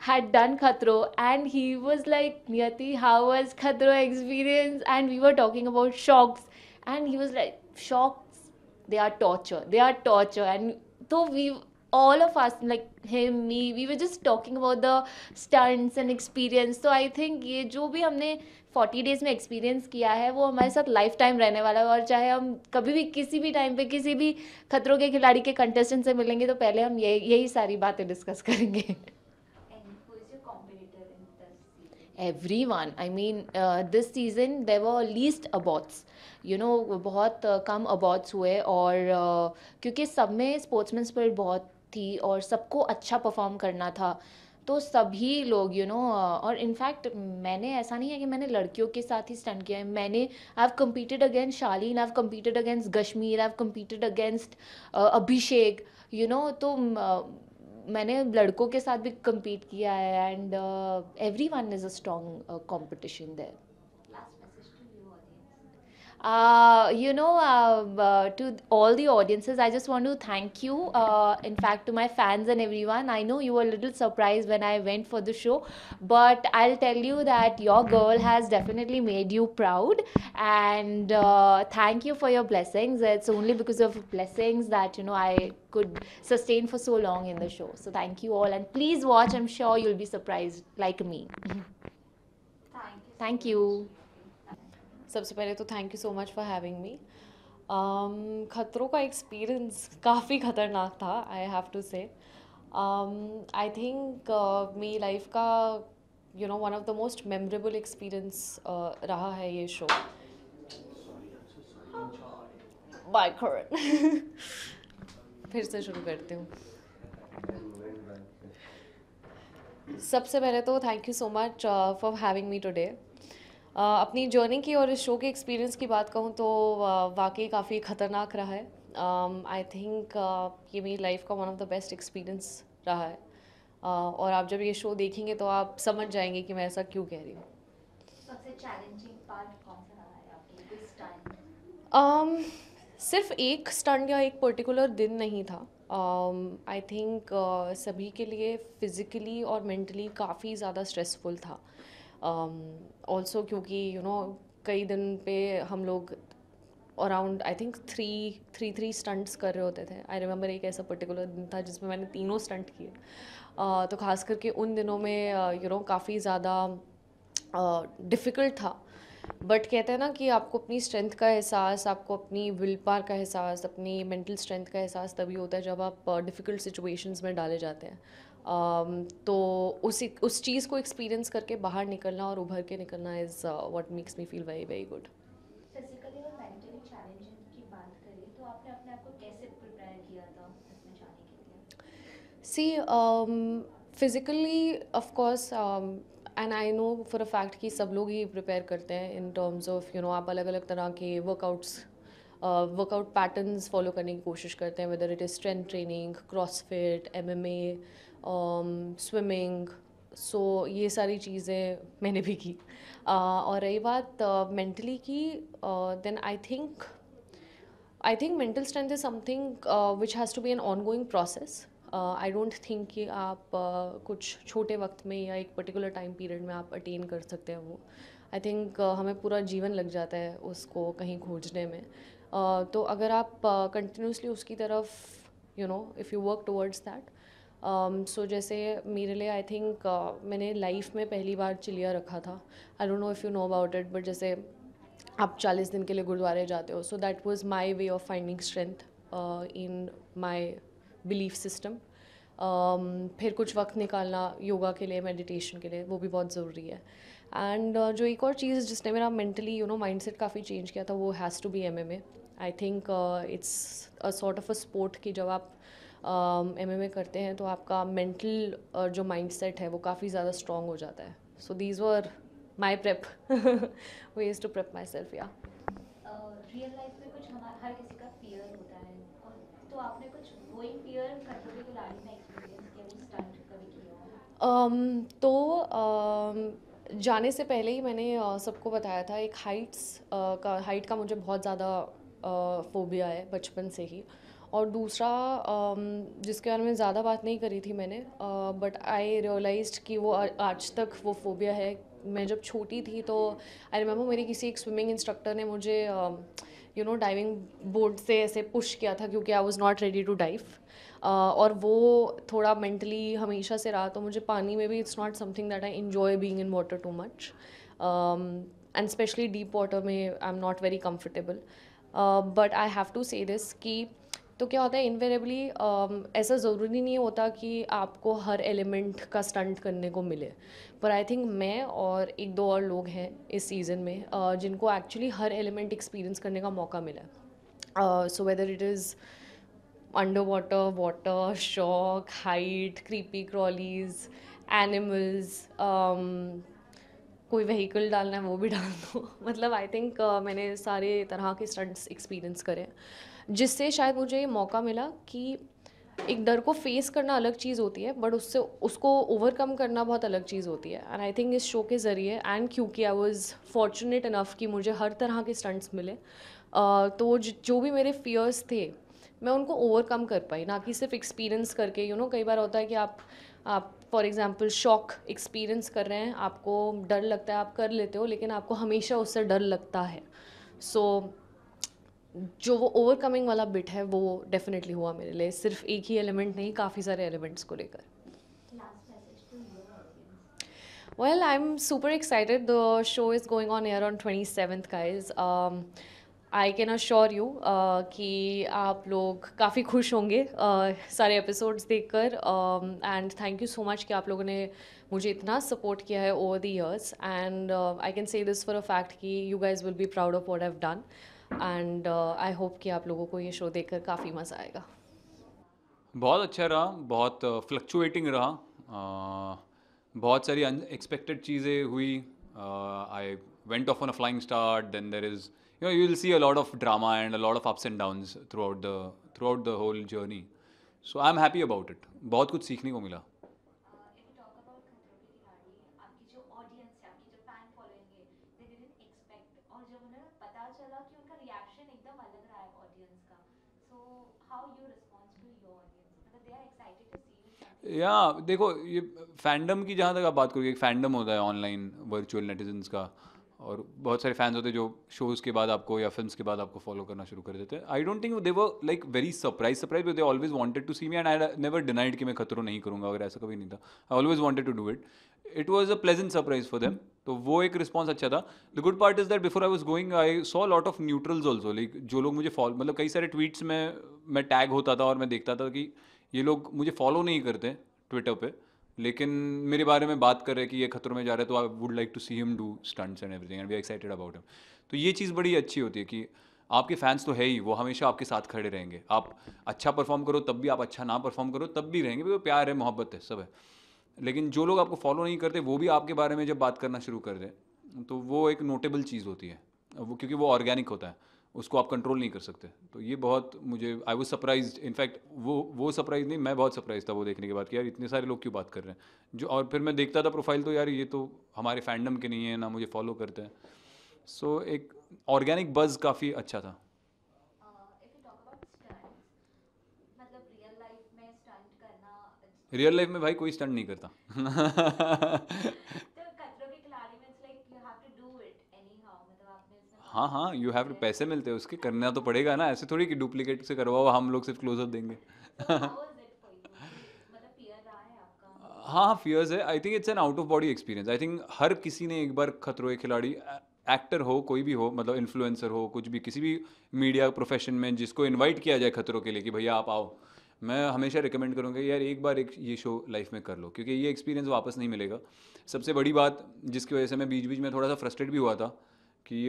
had done Khatro, and he was like, Niyati, how was Khatro experience? And we were talking about shocks, and he was like, shocks, they are torture. And so we, all of us, like him, me, we were just talking about the stunts and experience. So I think ये जो भी हमने 40 days में experience किया है वो हमारे साथ लाइफ टाइम रहने वाला है. और चाहे हम कभी भी किसी भी टाइम पे किसी भी खतरों के खिलाड़ी के कंटेस्टेंट से मिलेंगे तो पहले हम यही सारी बातें डिस्कस करेंगे. And who is your competitor in this season? Everyone. I mean, this season there were least aborts. बहुत कम aborts हुए, और क्योंकि सब में स्पोर्ट्समैन स्पिरिट बहुत थी और सबको अच्छा परफॉर्म करना था, तो सभी लोग और इनफैक्ट मैंने, ऐसा नहीं है कि मैंने लड़कियों के साथ ही स्टंट किया है. मैंने I have competed against Shaleen, I have competed against Gashmeer, I have competed against Abhishek, तो मैंने लड़कों के साथ भी कम्पीट किया है. And every one is a strong competition there. Last message to you audience. To all the audiences, I just want to thank you. In fact, to my fans and everyone, I know you were a little surprised when I went for the show, but I'll tell you that your girl has definitely made you proud. And thank you for your blessings. It's only because of blessings that I could sustain for so long in the show. So thank you all, and please watch. I'm sure you'll be surprised like me. Thank you. सबसे पहले तो thank you so much for having me. खतरों का experience काफ़ी ख़तरनाक था, आई have to से. I think मेरी लाइफ का one of the most memorable experience रहा है ये शो. बाय करण. फिर से शुरू करती हूँ. सबसे पहले तो thank you so much for having me today. अपनी जर्नी की और इस शो के एक्सपीरियंस की बात कहूँ तो वाकई काफ़ी ख़तरनाक रहा है. आई थिंक ये मेरी लाइफ का one of the best experience रहा है. और आप जब ये शो देखेंगे तो आप समझ जाएंगे कि मैं ऐसा क्यों कह रही हूँ. सबसे चैलेंजिंग पार्ट कौन सा रहा है आपके लिए? कोई स्टंट? सिर्फ एक स्टंट या एक पर्टिकुलर दिन नहीं था. आई थिंक सभी के लिए फिज़िकली और मेंटली काफ़ी ज़्यादा स्ट्रेसफुल था. ऑल्सो क्योंकि कई दिन पे हम लोग around I think three stunts कर रहे होते थे. आई रिमेंबर एक ऐसा पर्टिकुलर दिन था जिसमें मैंने 3 स्टंट किए. तो ख़ास करके उन दिनों में काफ़ी ज़्यादा डिफ़िकल्ट था. बट कहते हैं ना कि आपको अपनी स्ट्रेंथ का एहसास, आपको अपनी विल पावर का एहसास, अपनी मेंटल स्ट्रेंथ का एहसास तभी होता है जब आप डिफ़िकल्ट सिचुएशंस में डाले जाते हैं. तो उस चीज़ को एक्सपीरियंस करके बाहर निकलना और उभर के निकलना is what makes me feel very very good. Physically और मेंटली चैलेंजिंग की बात करें तो आपने अपने आप को कैसे प्रिपेयर किया था इसमें जाने के लिए? See physically of course and I know for a fact कि सब लोग ही प्रिपेयर करते हैं इन टर्म्स ऑफ आप अलग अलग तरह के वर्कआउट्स वर्कआउट पैटर्न्स फॉलो करने की कोशिश करते हैं, whether it is strength training, crossfit, MMA, swimming. So ये सारी चीज़ें मैंने भी की. और रही बात मेंटली की, then I think mental strength is something which has to be an ongoing process. I don't think कि आप कुछ छोटे वक्त में या एक पर्टिकुलर टाइम पीरियड में आप अटेन कर सकते हैं वो. आई थिंक हमें पूरा जीवन लग जाता है उसको कहीं खोजने में. तो अगर आप कंटिन्यूसली उसकी तरफ if you work towards that. So जैसे मेरे लिए आई थिंक मैंने लाइफ में पहली बार चिलिया रखा था. I don't know if you know about it, but जैसे आप 40 दिन के लिए गुरुद्वारे जाते हो, so that was my way of finding strength in my belief system. फिर कुछ वक्त निकालना योगा के लिए, मेडिटेशन के लिए, वो भी बहुत ज़रूरी है. एंड जो एक और चीज़ जिसने मेरा मेंटली माइंडसेट काफ़ी चेंज किया था, वो has to be MMA. I think it's a sort of a sport कि जब आप MMA करते हैं तो आपका मेंटल जो माइंडसेट है वो काफ़ी ज़्यादा स्ट्रॉन्ग हो जाता है. So these were my prep ways to prep myself. Yeah. Real life में कुछ हर किसी का फियर होता है, और तो आपने कुछ वही फियर खतरों के खिलाड़ी में एक्सपीरियंस किया, वो स्टंट कभी किया हो? तो जाने से पहले ही मैंने सबको बताया था, एक हाइट का मुझे बहुत ज़्यादा फोबिया है बचपन से ही. और दूसरा जिसके बारे में ज़्यादा बात नहीं करी थी मैंने, बट आई रियलाइज्ड कि वो आज तक वो फोबिया है. मैं जब छोटी थी तो आई रिमेंबर मेरी किसी एक स्विमिंग इंस्ट्रक्टर ने मुझे डाइविंग बोर्ड से ऐसे पुश किया था क्योंकि I was not ready to dive. और वो थोड़ा मेंटली हमेशा से रहा. तो मुझे पानी में भी it's not something that I enjoy being in water too much, and specially deep water में I am not very comfortable. But I have to say this कि तो क्या होता है इनवेरेबली, ऐसा ज़रूरी नहीं होता कि आपको हर एलिमेंट का स्टंट करने को मिले. पर आई थिंक मैं और एक दो और लोग हैं इस सीज़न में जिनको एक्चुअली हर एलिमेंट एक्सपीरियंस करने का मौका मिला. So whether it is under water, shock, height, creepy crawlies, animals, कोई व्हीकल डालना है वो भी डाल दो. मतलब आई थिंक मैंने सारे तरह के स्टंट्स एक्सपीरियंस करे, जिससे शायद मुझे ये मौका मिला कि एक डर को फेस करना अलग चीज़ होती है, बट उसको ओवरकम करना बहुत अलग चीज़ होती है. एंड आई थिंक इस शो के ज़रिए, एंड क्योंकि आई वाज फॉर्चुनेट इनफ कि मुझे हर तरह के स्टंट्स मिले, तो जो भी मेरे फियर्स थे मैं उनको ओवरकम कर पाई, ना कि सिर्फ एक्सपीरियंस करके. कई बार होता है कि आप फॉर एग्जांपल शॉक एक्सपीरियंस कर रहे हैं, आपको डर लगता है, आप कर लेते हो, लेकिन आपको हमेशा उससे डर लगता है. सो जो वो ओवरकमिंग वाला बिट है वो डेफिनेटली हुआ मेरे लिए, सिर्फ एक ही एलिमेंट नहीं, काफ़ी सारे एलिमेंट्स को लेकर. Last message to your audience. Well, I'm super excited. The show is going on air on 27th, guys. I can assure you कि आप लोग काफ़ी खुश होंगे सारे एपिसोड्स देखकर. And thank you so much कि आप लोगों ने मुझे इतना सपोर्ट किया है over the years. And I can say this for a fact कि you guys will be proud of what I have done. And I hope कि आप लोगों को ये शो देखकर काफ़ी मज़ा आएगा. बहुत अच्छा रहा, बहुत फ्लक्चुएटिंग रहा. बहुत सारी अनएक्सपेक्टेड चीज़ें हुई. I went off on a flying start. Then there is you will see a lot of drama and a lot of ups and downs throughout the whole journey. So I'm happy about it. बहुत कुछ सीखने को मिला. If you talk about खतरों के खिलाड़ी, आपकी जो ऑडियंस है, आपकी जो फैन फॉलोइंग है, they didn't expect, और जब उन्हें पता चला कि उनका रिएक्शन एकदम अलग रहा है ऑडियंस का, so how you respond to your audience, मतलब they are excited to see you. या देखो, ये फैंडम की जहाँ तक आप बात करोगे, एक फैंडम होता है ऑनलाइन वर्चुअल नेटिजन्स का, और बहुत सारे फैंस होते हैं जो शोज़ के बाद आपको या फिल्म्स के बाद आपको फॉलो करना शुरू कर देते हैं. I don't think they were like very surprise but they always wanted to see me, and I never denied कि मैं खतरों नहीं करूँगा, अगर ऐसा कभी नहीं था. I always wanted to do it. It was a pleasant surprise for them. तो वो एक रिस्पॉन्स अच्छा था. The good part is that before I was going I saw lot of neutrals also, like जो लोग मुझे फॉलो, मतलब कई सारे ट्वीट्स में मैं टैग होता था और मैं देखता था कि ये लोग मुझे फॉलो नहीं करते ट्विटर पे, लेकिन मेरे बारे में बात कर रहे हैं कि ये खतरों में जा रहे हैं, तो I would like to see him do stunts and everything, and we are excited about him. तो ये चीज़ बड़ी अच्छी होती है कि आपके फैंस तो है ही, वो हमेशा आपके साथ खड़े रहेंगे. आप अच्छा परफॉर्म करो तब भी, आप अच्छा ना परफॉर्म करो तब भी रहेंगे, वो प्यार है, मोहब्बत है, सब है. लेकिन जो लोग आपको फॉलो नहीं करते वो भी आपके बारे में जब बात करना शुरू कर दें, तो वो एक नोटेबल चीज़ होती है, वो क्योंकि वो ऑर्गेनिक होता है. उसको आप कंट्रोल नहीं कर सकते। तो ये बहुत मुझे आई वाज सरप्राइज्ड, इनफैक्ट वो सरप्राइज नहीं, मैं बहुत सरप्राइज था वो देखने के बाद कि यार इतने सारे लोग क्यों बात कर रहे हैं जो। और फिर मैं देखता था प्रोफाइल, तो यार ये तो हमारे फैंडम के नहीं है, ना मुझे फॉलो करते हैं। सो एक ऑर्गेनिक बज़ काफ़ी अच्छा था। If you talk about stunts, मतलब रियल लाइफ में स्टंट करना रियल लाइफ में भाई कोई स्टंट नहीं करता। तो खतरों के खिलाड़ी में it's like you have to do it anyhow, मतलब आपने इसमें हाँ हाँ, यू हैव टू, पैसे मिलते हैं उसके, करना तो पड़ेगा ना, ऐसे थोड़ी कि डुप्लीकेट से करवाओ, हम लोग सिर्फ क्लोजअप देंगे। How was it for you, मतलब फियर रहा है आपका? हाँ, फियर्स है। I think it's an out of body experience. I think हर किसी ने एक बार खतरों के खिलाड़ी, एक्टर हो कोई भी हो, मतलब इन्फ्लुएंसर हो, कुछ भी, किसी भी मीडिया प्रोफेशन में जिसको इनवाइट किया जाए खतरों के लिए कि भैया आप आओ, मैं हमेशा रिकमेंड करूँगा यार एक बार एक ये शो लाइफ में कर लो, क्योंकि ये एक्सपीरियंस वापस नहीं मिलेगा। सबसे बड़ी बात जिसकी वजह से मैं बीच बीच में थोड़ा सा फ्रस्ट्रेट भी हुआ था कि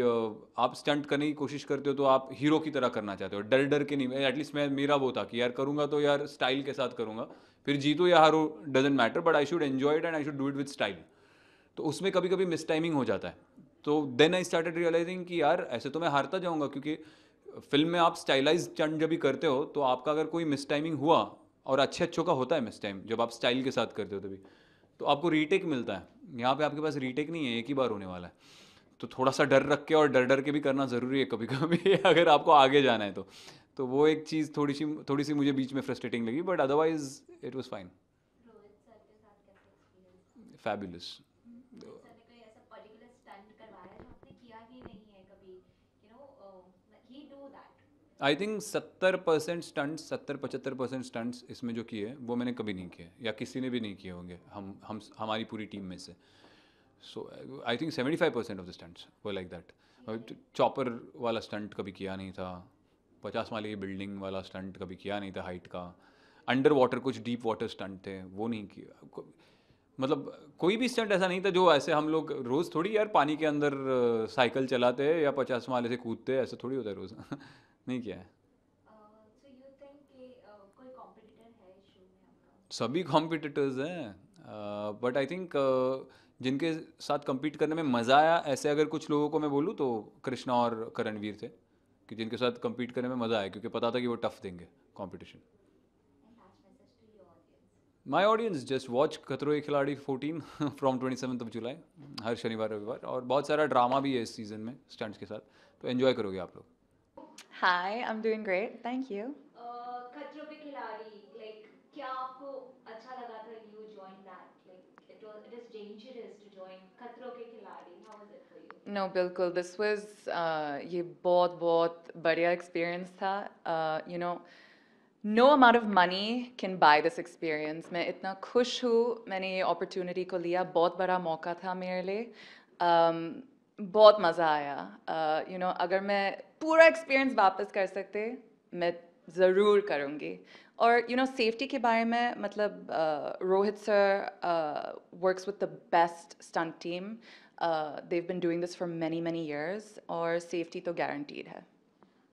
आप स्टंट करने की कोशिश करते हो तो आप हीरो की तरह करना चाहते हो, डर डर के नहीं। एटलीस्ट मैं, मेरा वो था कि यार करूँगा तो यार स्टाइल के साथ करूँगा, फिर जीतो या हारो doesn't matter, but I should enjoy it and I should do it with style. तो उसमें कभी कभी मिस टाइमिंग हो जाता है। तो देन आई स्टार्टेड रियलाइजिंग कि यार ऐसे तो मैं हारता जाऊँगा, क्योंकि फिल्म में आप स्टाइलाइज स्टंट जब भी करते हो तो आपका अगर कोई मिस टाइमिंग हुआ, और अच्छे अच्छों का होता है मिस टाइम जब आप स्टाइल के साथ करते हो तभी, तो आपको रीटेक मिलता है। यहाँ पे आपके पास रीटेक नहीं है, एक ही बार होने वाला है। तो थोड़ा सा डर रख के और डर डर के भी करना ज़रूरी है कभी कभी अगर आपको आगे जाना है तो वो एक चीज़ थोड़ी सी मुझे बीच में फ्रस्ट्रेटिंग लगी, but otherwise it was fine, Rohit sir के साथ कैसा एक्सपीरियंस? फैबुलस। रोहित सर ने कोई ऐसा पर्टिकुलर स्टंट करवाया जो आपने किया ही नहीं है कभी, you know he do that? I think 70% stunts, 70-75% stunts इसमें जो किए वो मैंने कभी नहीं किए, या किसी ने भी नहीं किए होंगे हम हमारी पूरी टीम में से। So I think 75% of the stunts were like that. Chopper वाला स्टंट कभी किया नहीं था, 50 माले की बिल्डिंग वाला स्टंट कभी किया नहीं था हाइट का, अंडर वाटर कुछ डीप वाटर स्टंट थे वो नहीं किया। मतलब कोई भी स्टंट ऐसा नहीं था जो ऐसे हम लोग रोज़ थोड़ी यार पानी के अंदर साइकिल चलाते हैं या 50 माले से कूदते हैं, ऐसा थोड़ी होता है रोज़। नहीं किया है। सो यू थिंक कि कोई कॉम्पिटिटर है इस शो में आपका? सभी कॉम्पिटिटर्स हैं, बट आई थिंक जिनके साथ compete करने में मज़ा आया, ऐसे अगर कुछ लोगों को मैं बोलूँ तो कृष्णा और करणवीर थे, कि जिनके साथ compete करने में मज़ा आया, क्योंकि पता था कि वो टफ देंगे competition. And last message to your audience? My audience just watch खतरों के खिलाड़ी 14 फ्रॉम 27 जुलाई, हर शनिवार रविवार, और बहुत सारा ड्रामा भी है इस सीज़न में स्टंट्स के साथ, तो एन्जॉय करोगे आप लोग। Hi, I'm doing great. Thank you. खतरों के खिलाड़ी, लाइक क्या आपको अच्छा लगा था you join that? Like it is dangerous to join खतरों के खिलाड़ी, how was it for you? No, बिल्कुल. This was ये बहुत बहुत बढ़िया experience था. You know, no amount of money can buy this experience. मैं इतना खुश हूँ मैंने ये opportunity को लिया. बहुत बड़ा मौका था मेरे लिए. बहुत मज़ा आया. You know, अगर मैं पूरा experience वापस कर सकते मैं ज़रूर करूँगी. और you know safety के बारे में मतलब Rohit sir works with the best stunt team. They've been doing this for many years और safety तो guaranteed है.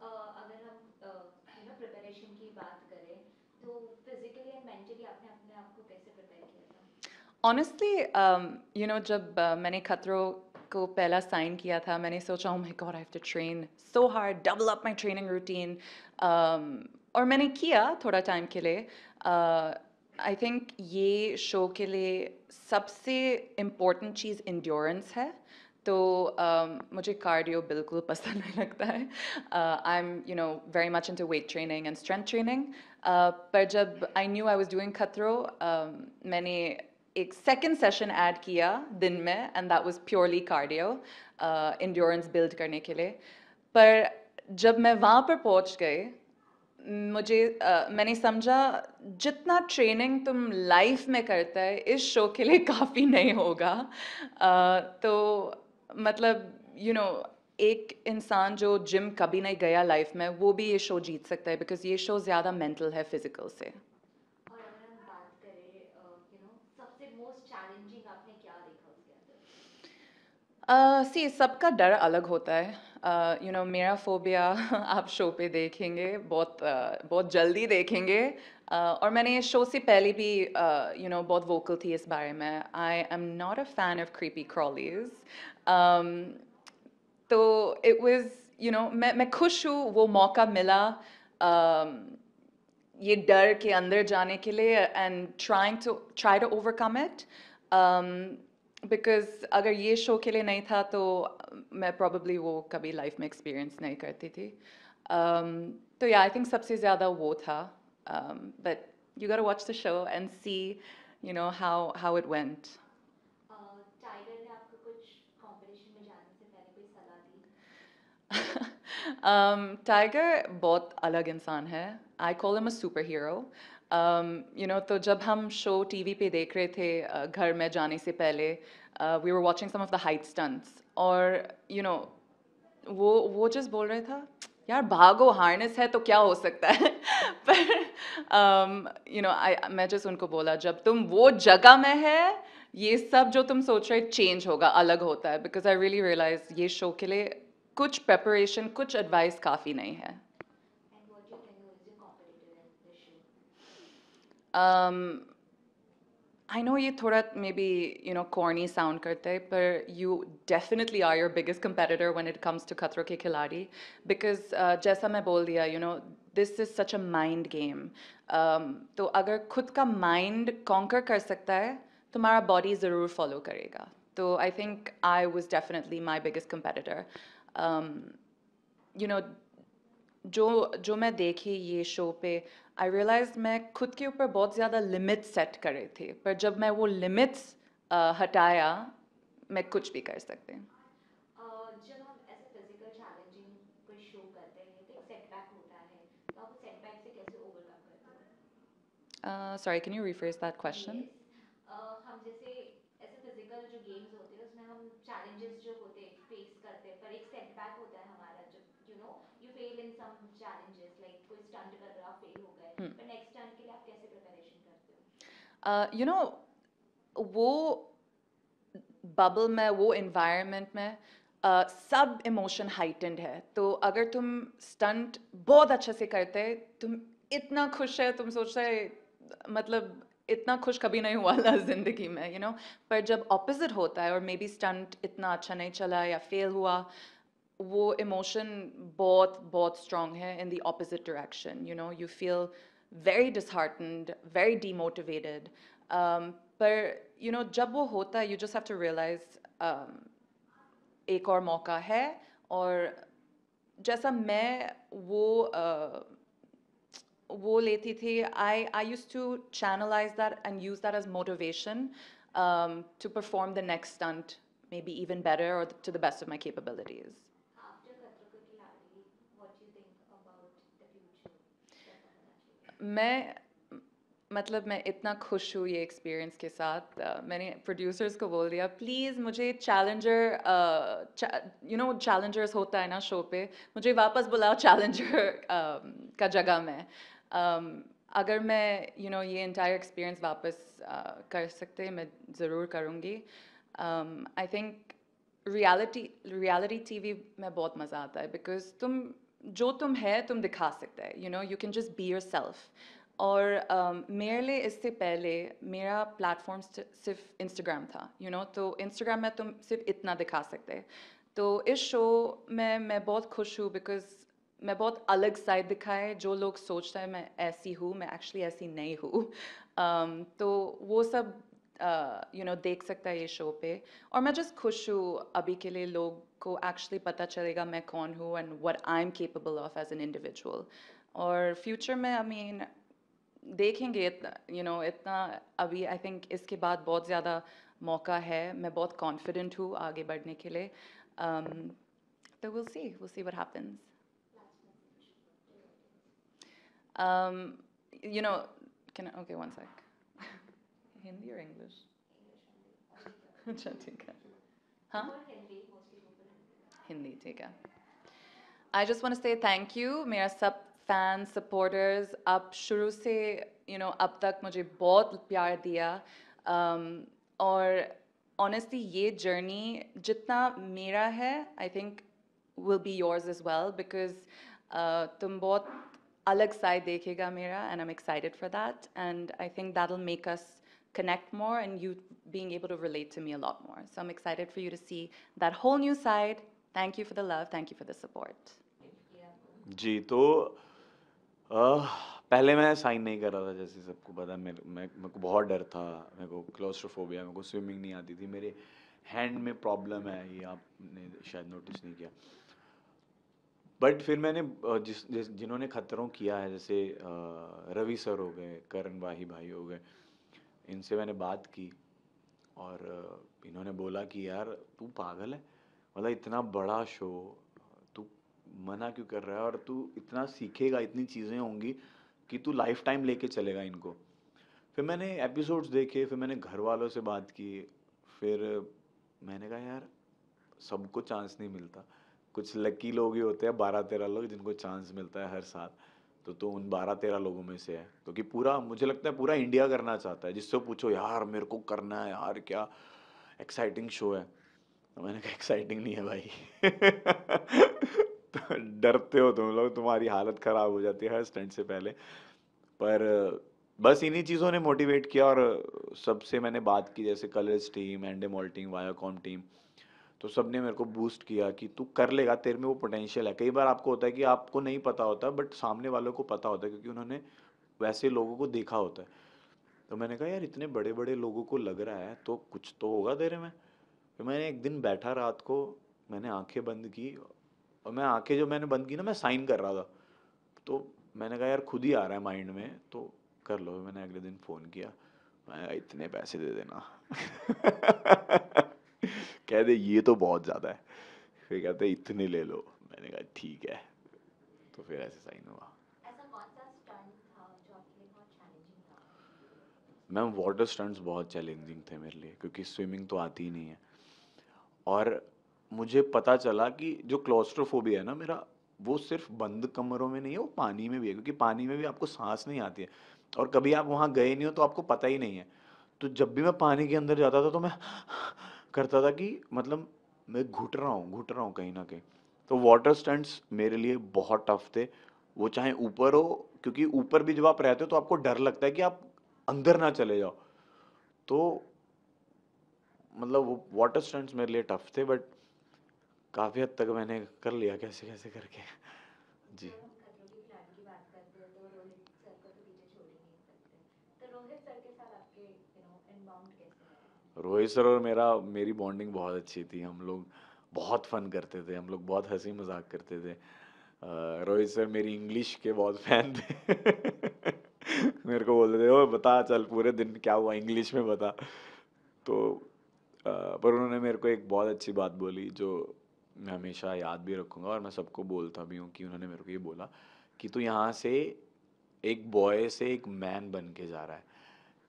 अगर हम यू नो प्रिपरेशन की बात करें तो फिजिकली एंड मेंटली आपने अपने आप को कैसे प्रिपेयर किया था? Honestly, you know जब मैंने खतरों को पहला साइन किया था मैंने सोचा oh my god I have to train so hard, double up my training routine. और मैंने किया थोड़ा टाइम के लिए. आई थिंक ये शो के लिए सबसे इम्पोर्टेंट चीज़ इंड्योरेंस है. तो मुझे कार्डियो बिल्कुल पसंद नहीं लगता है. I am you know very much into weight training and strength training. पर जब I knew I was doing खतरों मैंने एक सेकंड सेशन ऐड किया दिन में and that was purely cardio endurance build करने के लिए. पर जब मैं वहाँ पर पहुँच गई मुझे मैंने समझा जितना ट्रेनिंग तुम लाइफ में करता है इस शो के लिए काफ़ी नहीं होगा. तो मतलब यू नो एक इंसान जो जिम कभी नहीं गया लाइफ में वो भी ये शो जीत सकता है बिकॉज ये शो ज़्यादा मेंटल है फिजिकल से. और अगर हम बात करें यू नो सबसे मोस्ट चैलेंजिंग आपने क्या देखा उसके अंदर? सी सबका डर अलग होता है. यू नो मेरा फोबिया आप शो पे देखेंगे बहुत जल्दी देखेंगे. और मैंने इस शो से पहले भी यू नो बहुत वोकल थी इस बारे में. I am not a fan of creepy crawlies. तो इट वाज you know, मैं खुश हूँ वो मौका मिला ये डर के अंदर जाने के लिए and try to overcome it. Because अगर ये शो के लिए नहीं था तो मैं probably वो कभी लाइफ में एक्सपीरियंस नहीं करती थी. तो yeah, I think सबसे ज़्यादा वो था. But you gotta watch the show and see, you know, how it went. Tiger ने आपको कुछ कंपटीशन में जाने से पहले कोई सलाह दी? टाइगर बहुत अलग इंसान है. I call him a super hero. You know, तो जब हम शो टीवी पे देख रहे थे घर में जाने से पहले, we were watching some of the height stunts, और यू नो वो जस्ट बोल रहे था, यार भागो, हार्नेस है तो क्या हो सकता है. पर यू नो मैं जस्ट उनको बोला, जब तुम वो जगह में है ये सब जो तुम सोच रहे चेंज होगा, अलग होता है. बिकॉज आई रियली रियलाइज ये शो के लिए कुछ प्रेपरेशन, कुछ एडवाइस काफ़ी नहीं है. And what do you think was your competitor in the show? I know ये थोड़ा maybe you know corny sound करता है, पर you definitely are your biggest competitor when it comes to खतरों के खिलाड़ी, because जैसा मैं बोल दिया, you know this is such a mind game. तो अगर खुद का mind conquer कर सकता है, तुम्हारा body ज़रूर follow करेगा. तो I think I was definitely my biggest competitor. You know जो मैं देखी ये शो पे, आई रियलाइज मैं खुद के ऊपर बहुत ज़्यादा लिमिट सेट कर रहे थे, पर जब मैं वो लिमिट्स हटाया, मैं कुछ भी कर सकते हैं. जब हम ऐसे फिजिकल चैलेंजिंग कोई शो करते हैं तो एक सेटबैक होता है, तो आप उस सेटबैक से कैसे ओवरकम करते हो? Sorry, can you rephrase that question? हम जैसे ऐसे फिजिकल जो गेम्स होते हैं उसमें हम चैलेंजेस जो होते हैं फेस करते हैं, पर एक सेटबैक होता है हमारा, जब you know you fail in some challenges, like कोई स्टंट कर रहा फेल हो गए, पर नेक्स्ट स्टंट के लिए आप कैसे प्रिपरेशन करते हो? You know वो बबल में, वो इन्वायरमेंट में सब इमोशन हाइटेंड है. तो अगर तुम स्टंट बहुत अच्छे से करते, तुम इतना खुश है, तुम सोच रहे मतलब इतना खुश कभी नहीं हुआ ना जिंदगी में, यू नो. पर जब ऑपोजिट होता है और मे बी स्टंट इतना अच्छा नहीं चला या फेल हुआ, वो इमोशन बहुत बहुत स्ट्रॉन्ग है in the opposite direction. You know you feel very disheartened, very demotivated. पर you know जब वो होता है, you just have to realize एक और मौका है. और जैसा मैं वो लेती थी, I used to channelize that and use that as motivation to perform the next stunt maybe even better or to the best of my capabilities. After खतरों के खिलाड़ी, what do you think about the future? कैसा होना चाहिए? मैं मतलब मैं इतना खुश हूँ ये एक्सपीरियंस के साथ. मैंने प्रोड्यूसर्स को बोल दिया, प्लीज़ मुझे चैलेंजर, यू नो चैलेंजर्स होता है ना शो पे, मुझे वापस बुलाओ चैलेंजर का जगह में. अगर मैं यू नो ये इंटायर एक्सपीरियंस वापस कर सकते, मैं ज़रूर करूँगी. आई थिंक रियलिटी टीवी में बहुत मज़ा आता है, बिकॉज तुम है तुम दिखा सकते हैं. You know you can just be your self. और मेरे लिए इससे पहले मेरा प्लेटफॉर्म सिर्फ इंस्टाग्राम था, यू नो. तो इंस्टाग्राम में तुम सिर्फ इतना दिखा सकते. तो इस शो में मैं बहुत खुश हूँ, बिकॉज मैं बहुत अलग साइड दिखाए. जो लोग सोचते हैं मैं ऐसी हूँ, मैं एक्चुअली ऐसी नहीं हूँ. तो वो सब यू नो देख सकता है ये शो पे. और मैं जस्ट खुश हूँ अभी के लिए लोग को एक्चुअली पता चलेगा मैं कौन हूँ and what I am capable of as an individual. और फ्यूचर में आई मीन देखेंगे यू नो इतना. अभी आई थिंक इसके बाद बहुत ज़्यादा मौका है. मैं बहुत कॉन्फिडेंट हूँ आगे बढ़ने के लिए. तो we'll see what happens. You know, okay, one sec. Hindi or English? अच्छा ठीक है. हाँ? हिंदी ठीक है. I just want to say thank you. मेरा सब फैन सपोर्टर्स अब शुरू से यू नो अब तक मुझे बहुत प्यार दिया. और ऑनेस्टली ये जर्नी जितना मेरा है, I think will be yours as well, because तुम बहुत अलग साइड देखेगा मेरा, and I am excited for that. And I think that will make us connect more and you being able to relate to me a lot more. So I'm excited for you to see that whole new side Thank you for the love, thank you for the support. जी तो पहले मैं sign नहीं कर रहा था, जैसे सबको पता है। मेरे को बहुत डर था, मेरे को क्लोस्ट्रोफोबिया, मेरे को स्विमिंग नहीं आती थी, मेरे हैंड में प्रॉब्लम है, ये आपने शायद नोटिस नहीं किया। बट फिर मैंने जिन्होंने खतरों किया है, जैसे रवि सर हो गए, करण वाही भाई हो गए, इनसे मैंने बात की और इन्होंने बोला कि यार तू पागल है, मतलब इतना बड़ा शो तू मना क्यों कर रहा है, और तू इतना सीखेगा, इतनी चीज़ें होंगी कि तू लाइफ टाइम लेके चलेगा इनको। फिर मैंने एपिसोड्स देखे, फिर मैंने घर वालों से बात की, फिर मैंने कहा यार सबको चांस नहीं मिलता, कुछ लकी लोग ही होते हैं 12-13 लोग जिनको चांस मिलता है हर साल। तो उन 12-13 लोगों में से है, क्योंकि पूरा मुझे लगता है पूरा इंडिया करना चाहता है। जिससे पूछो यार मेरे को करना है यार, क्या एक्साइटिंग शो है, तो मैंने कहा एक्साइटिंग नहीं है भाई। तो डरते हो तुम लोग, तुम्हारी हालत ख़राब हो जाती है हर स्टंट से पहले। पर बस इन्हीं चीज़ों ने मोटिवेट किया, और सबसे मैंने बात की, जैसे colours team, Endemol team, Viacom team, तो सबने मेरे को बूस्ट किया कि तू कर लेगा, तेरे में वो पोटेंशियल है। कई बार आपको होता है कि आपको नहीं पता होता, बट सामने वालों को पता होता है, क्योंकि उन्होंने वैसे लोगों को देखा होता है। तो मैंने कहा यार इतने बड़े बड़े लोगों को लग रहा है, तो कुछ तो होगा तेरे में। फिर मैंने एक दिन बैठा रात को, मैंने आंखें बंद की, और मैं आंखें जो मैंने बंद की ना, मैं साइन कर रहा था। तो मैंने कहा यार खुद ही आ रहा है माइंड में, तो कर लो। मैंने अगले दिन फ़ोन किया, मैं कहा इतने पैसे दे देना। कह दे ये तो बहुत ज़्यादा है, फिर कहते इतने ले लो। मैंने कहा ठीक है, तो फिर ऐसे साइन हुआ। ऐसा कौन सा स्टंट था जो आपके लिए बहुत चैलेंजिंग था? मैम वाटर स्टंट्स बहुत चैलेंजिंग थे मेरे लिए, क्योंकि स्विमिंग तो आती ही नहीं है। और मुझे पता चला कि जो क्लॉस्ट्रोफोबिया है ना मेरा, वो सिर्फ बंद कमरों में नहीं है, वो पानी में भी है, क्योंकि पानी में भी आपको सांस नहीं आती है, और कभी आप वहाँ गए नहीं हो तो आपको पता ही नहीं है। तो जब भी मैं पानी के अंदर जाता था, तो मैं करता था कि मतलब मैं घुट रहा हूँ कहीं ना कहीं। तो वाटर स्टंट्स मेरे लिए बहुत टफ थे, वो चाहे ऊपर हो, क्योंकि ऊपर भी जब आप रहते हो तो आपको डर लगता है कि आप अंदर ना चले जाओ। तो मतलब वो वाटर स्टंट्स मेरे लिए टफ थे, बट काफ़ी हद तक मैंने कर लिया कैसे कैसे करके। जी। जब हम खतरों के खिलाड़ी की बात करते हैं तो रोहित सर को तो पीछे छोड़ ही नहीं सकते। तो रोहित सर के साथ आपके इनबाउंड कैसे रहे? रोहित सर और मेरी बॉन्डिंग बहुत अच्छी थी। हम लोग बहुत फन करते थे, हम लोग बहुत हंसी मजाक करते थे। रोहित सर मेरी इंग्लिश के बहुत फैन थे। मेरे को बोलते थे ओ बता चल पूरे दिन क्या हुआ इंग्लिश में बता। तो पर उन्होंने मेरे को एक बहुत अच्छी बात बोली, जो मैं हमेशा याद भी रखूँगा, और मैं सबको बोलता भी हूँ, कि उन्होंने मेरे को ये बोला कि तू यहाँ से एक बॉय से एक मैन बन के जा रहा है।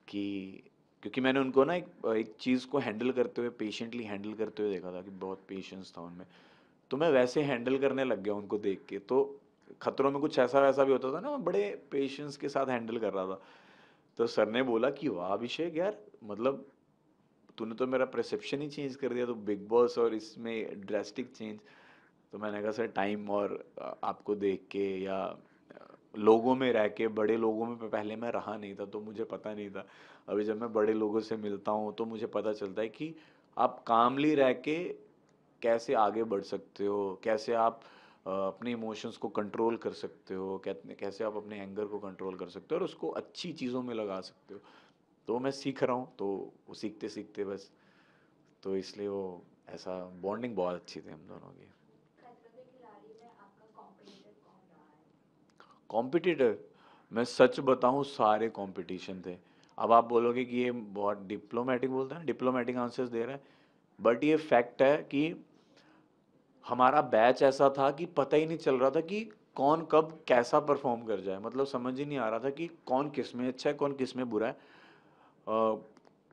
कि क्योंकि मैंने उनको ना एक चीज़ को हैंडल करते हुए, पेशेंटली हैंडल करते हुए देखा था, कि बहुत पेशेंस था उनमें। तो मैं वैसे हैंडल करने लग गया उनको देख के। तो खतरों में कुछ ऐसा वैसा भी होता था ना, मैं बड़े पेशेंस के साथ हैंडल कर रहा था। तो सर ने बोला कि वाह अभिषेक यार, मतलब तूने तो मेरा परसेप्शन ही चेंज कर दिया, तो बिग बॉस और इसमें ड्रास्टिक चेंज। तो मैंने कहा सर टाइम, और आपको देख के या लोगों में रह के, बड़े लोगों में पहले मैं रहा नहीं था, तो मुझे पता नहीं था। अभी जब मैं बड़े लोगों से मिलता हूँ तो मुझे पता चलता है कि आप कामली रह के कैसे आगे बढ़ सकते हो, कैसे आप अपने इमोशंस को कंट्रोल कर सकते हो, कैसे आप अपने एंगर को कंट्रोल कर सकते हो, और उसको अच्छी चीज़ों में लगा सकते हो। तो मैं सीख रहा हूँ, तो वो सीखते सीखते बस, तो इसलिए वो ऐसा बॉन्डिंग बहुत अच्छी थी हम दोनों की। खतरों के खिलाड़ी में आपका कॉम्पिटिटर कौन रहा है? कॉम्पिटिटर, मैं सच बताऊं सारे कंपटीशन थे। अब आप बोलोगे कि ये बहुत डिप्लोमेटिक बोलता है, डिप्लोमेटिक आंसर्स दे रहा है, बट ये फैक्ट है कि हमारा बैच ऐसा था कि पता ही नहीं चल रहा था कि कौन कब कैसा परफॉर्म कर जाए। मतलब समझ ही नहीं आ रहा था कि कौन किस में अच्छा है, कौन किस में बुरा है।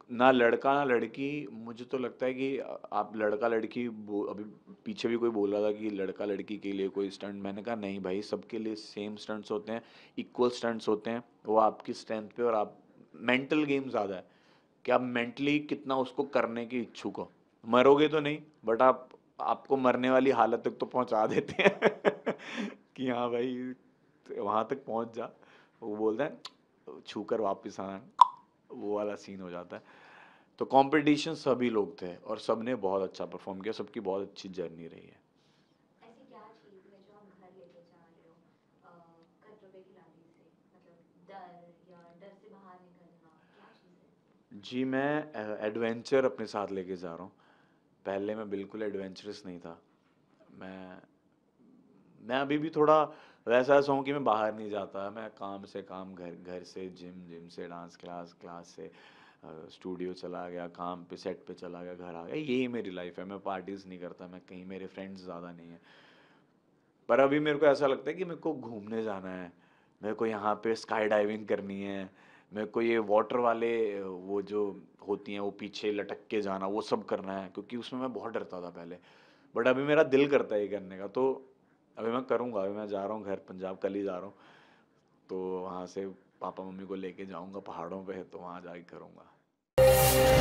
ना लड़का ना लड़की, मुझे तो लगता है कि आप लड़का लड़की अभी पीछे भी कोई बोल रहा था कि लड़का लड़की के लिए कोई स्टंट, मैंने कहा नहीं भाई, सबके लिए सेम स्टंट्स होते हैं, इक्वल स्टंट्स होते हैं। वो आपकी स्ट्रेंथ पे, और आप मेंटल गेम ज़्यादा है कि आप मेंटली कितना उसको करने के इच्छुक हो। मरोगे तो नहीं, बट आपको मरने वाली हालत तक तो पहुंचा देते हैं कि हाँ भाई वहां तक पहुंच जा। वो बोलता है छू कर वापस आना, वो वाला सीन हो जाता है। तो कंपटीशन सभी लोग थे, और सबने बहुत अच्छा परफॉर्म किया, सबकी बहुत अच्छी जर्नी रही है। जी, मैं एडवेंचर अपने साथ लेके जा रहा हूँ। पहले मैं बिल्कुल एडवेंचरस नहीं था। मैं मैं अभी भी थोड़ा वैसा-वैसा हूँ कि मैं बाहर नहीं जाता। मैं काम से काम, घर घर से जिम, जिम से डांस क्लास, क्लास से स्टूडियो चला गया, काम पे सेट पे चला गया, घर आ गया। यही मेरी लाइफ़ है। मैं पार्टीज़ नहीं करता, मैं कहीं मेरे फ्रेंड्स ज़्यादा नहीं हैं। पर अभी मेरे को ऐसा लगता है कि मेरे को घूमने जाना है, मेरे को यहाँ पे स्काई डाइविंग करनी है, मेरे को ये वाटर वाले वो जो होती हैं वो पीछे लटक के जाना वो सब करना है, क्योंकि उसमें मैं बहुत डरता था पहले। बट अभी मेरा दिल करता है ये करने का, तो अभी मैं करूँगा। अभी मैं जा रहा हूँ घर पंजाब, कल ही जा रहा हूँ, तो वहाँ से पापा मम्मी को लेके जाऊँगा पहाड़ों पे, तो वहाँ जाके करूँगा।